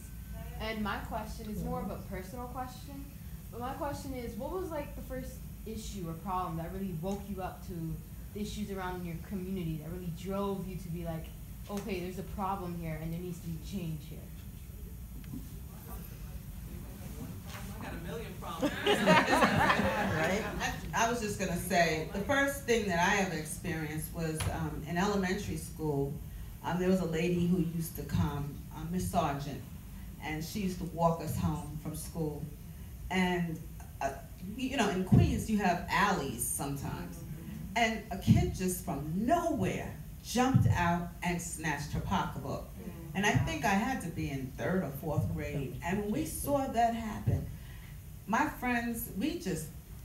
And my question is more of a personal question. But my question is, what was like the first issue or problem that really woke you up to the issues around in your community, that really drove you to be like, okay, there's a problem here and there needs to be change here? Right? I was just going to say, the first thing that I ever experienced was in elementary school. There was a lady who used to come, Miss Sargent, and she used to walk us home from school. And, you know, in Queens, you have alleys sometimes. And a kid just from nowhere jumped out and snatched her pocketbook. And I think I had to be in 3rd or 4th grade. And when we saw that happen, my friends,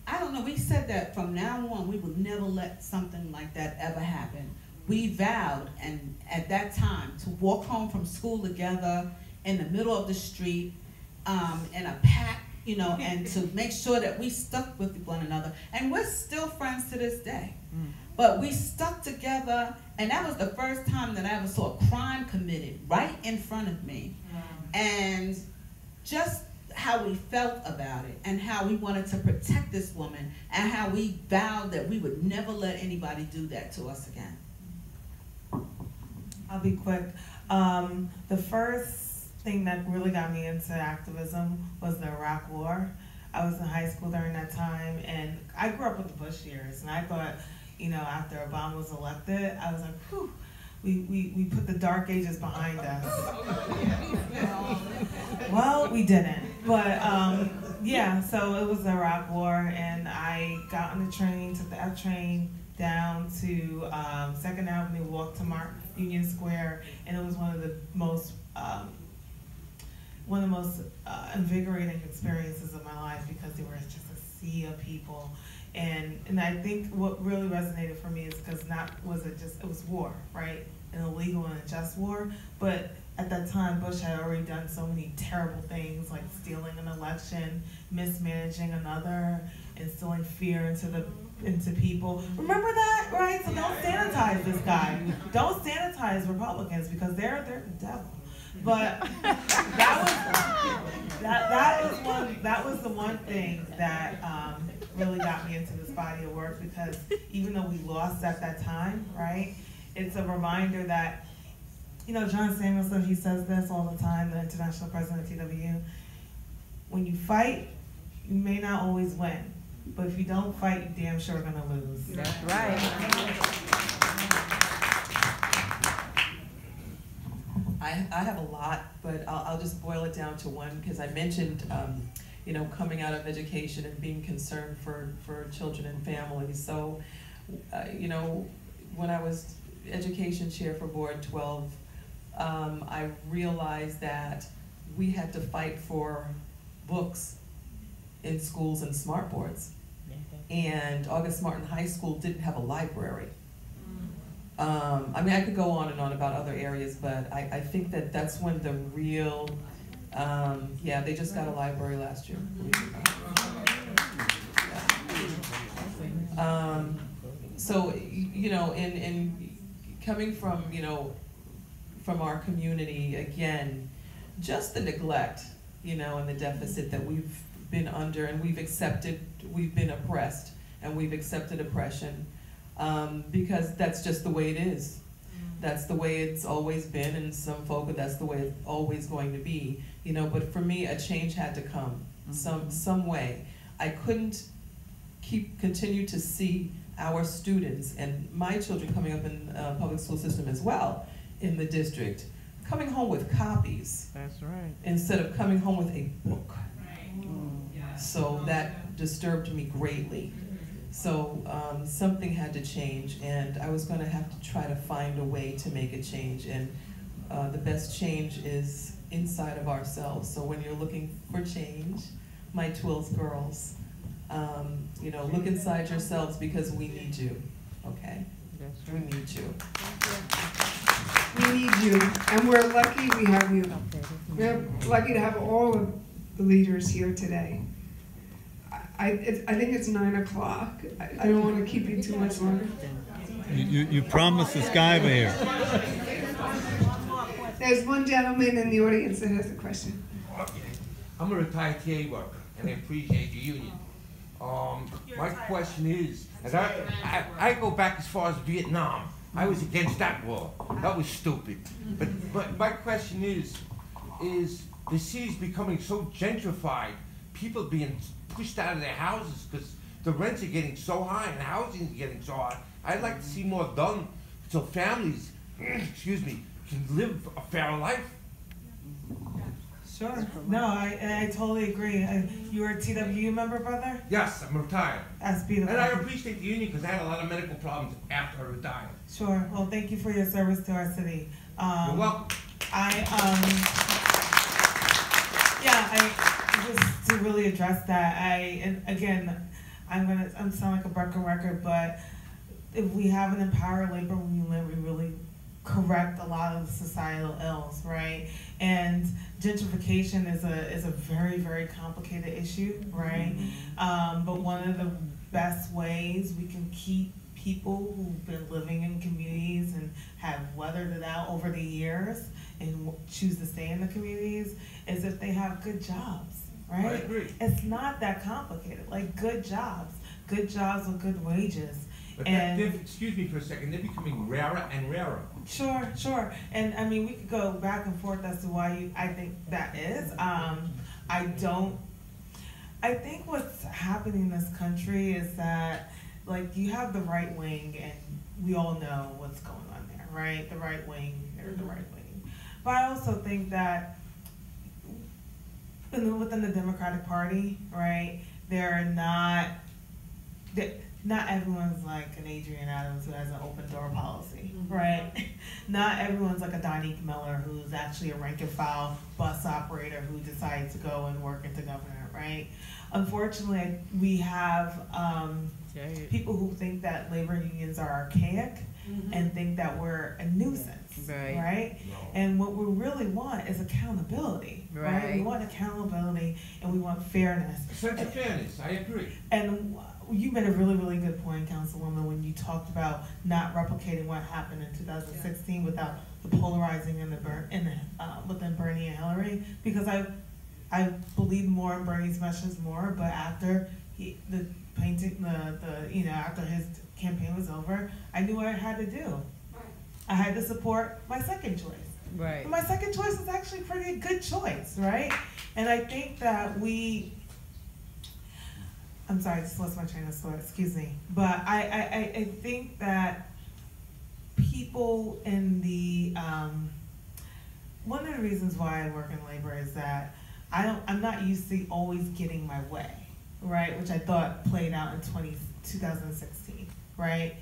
I don't know, we said that from now on, we would never let something like that ever happen. We vowed, and at that time, to walk home from school together in the middle of the street, in a pack, you know, and to make sure that we stuck with one another. And we're still friends to this day. But we stuck together, and that was the first time that I ever saw a crime committed right in front of me. And just how we felt about it, and how we wanted to protect this woman, and how we vowed that we would never let anybody do that to us again. I'll be quick. The first thing that really got me into activism was the Iraq War. I was in high school during that time, and I grew up with the Bush years, and I thought, you know, after Obama was elected, I was like, whew, we put the dark ages behind us. Well, we didn't. But yeah, so it was the Iraq War, and I got on the train, took the F train down to 2nd Avenue, walked to Union Square, and it was one of the most invigorating experiences of my life, because there was just a sea of people. And I think what really resonated for me is because it was war, right? An illegal and unjust war. But at that time, Bush had already done so many terrible things, like stealing an election, mismanaging another, instilling fear into people. Remember that, right? So don't sanitize this guy. Don't sanitize Republicans, because they're the devil. But that was the one thing that really got me into this body of work, because even though we lost at that time, right? It's a reminder that, you know, John Samuelson, he says this all the time, the international president of TWU, when you fight, you may not always win, but if you don't fight, you're damn sure gonna lose. That's right. I have a lot, but I'll just boil it down to one, because I mentioned, you know, coming out of education and being concerned for children and families. So, you know, when I was education chair for Board 12, I realized that we had to fight for books in schools and smart boards. And August Martin High School didn't have a library. I mean, I could go on and on about other areas, but I think that that's when the real, yeah, they just got a library last year. So, you know, in coming from, you know, from our community, again, just the neglect, you know, and the deficit that we've been under, and we've been oppressed, and we've accepted oppression, because that's just the way it is. That's the way it's always been, and some folk, that's the way it's always going to be, you know. But for me, a change had to come, some way. I couldn't continue to see our students and my children coming up in public school system as well in the district, coming home with copies. That's right. Instead of coming home with a book. So that disturbed me greatly. So something had to change, and I was going to have to try to find a way to make a change, and the best change is inside of ourselves. So when you're looking for change, my Twills girls, you know, look inside yourselves, because we need you, okay? We need you. We need you, and we're lucky we have you. We're lucky to have all of the leaders here today. I think it's 9 o'clock. I don't want to keep you too much longer. You promised this guy over here. There's one gentleman in the audience that has a question. I'm a retired TA worker, and I appreciate the union. My question is, as I go back as far as Vietnam. I was against that war. That was stupid. But my question is the city's becoming so gentrified, people being pushed out of their houses because the rents are getting so high and housing is getting so high. I'd like to see more done so families, excuse me, can live a fair life. Sure. No, I totally agree. You were a TWU member, brother? Yes, I'm retired. That's beautiful. And I appreciate the union because I had a lot of medical problems after I retired. Sure. Well, thank you for your service to our city. You're welcome. Just to really address that, and again, I'm sound like a broken record, but if we have an empowered labor movement, we really correct a lot of the societal ills, right? And gentrification is a very, very complicated issue, right? But one of the best ways we can keep people who've been living in communities and have weathered it out over the years and choose to stay in the communities is if they have good jobs, right? I agree. It's not that complicated, like good jobs with good wages. But and excuse me for a second, they're becoming rarer and rarer. Sure. And I mean, we could go back and forth as to why I think that is. I think what's happening in this country is that, like, you have the right wing, and we all know what's going on there, right? The right wing, they're the right wing. But I also think that within the Democratic Party, right, not everyone's like an Adrienne Adams who has an open door policy, right? Not everyone's like a Donique Miller who's actually a rank and file bus operator who decides to go and work into governor, right? Unfortunately, we have people who think that labor unions are archaic and think that we're a nuisance, right? No. And what we really want is accountability, right? We want accountability and we want fairness. A sense of fairness, I agree. And you made a really, really good point, Councilwoman, when you talked about not replicating what happened in 2016 without the polarizing within Bernie and Hillary, because I believe more in Bernie's message more, but after after his campaign was over, I knew what I had to do. I had to support my second choice. Right. And my second choice was actually a pretty good choice, right? And I think that I'm sorry, I just lost my train of thought, excuse me. But I think that people in the, one of the reasons why I work in labor is that I'm not used to always getting my way, right? Which I thought played out in 2016, right?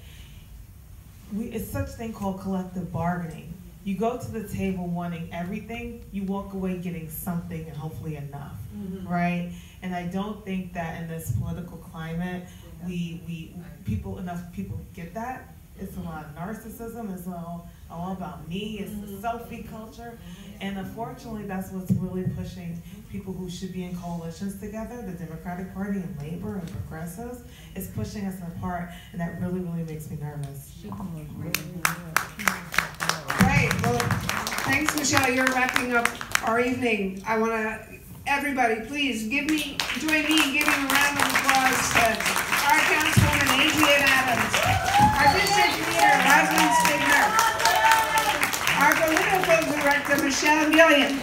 It's such a thing called collective bargaining. You go to the table wanting everything, you walk away getting something and hopefully enough, right? And I don't think that in this political climate, enough people get that. It's a lot of narcissism, it's all about me, it's the selfie culture. And unfortunately, that's what's really pushing people who should be in coalitions together, the Democratic Party and Labor and Progressives, is pushing us apart, and that really, really makes me nervous. Right, well, Thanks, Michelle. You're wrapping up our evening. I want to, everybody, please join me in giving a round of applause to our Councilwoman Adrienne Adams, our District Leader Rosalind Stigner, our Political Director Michelle Gillian,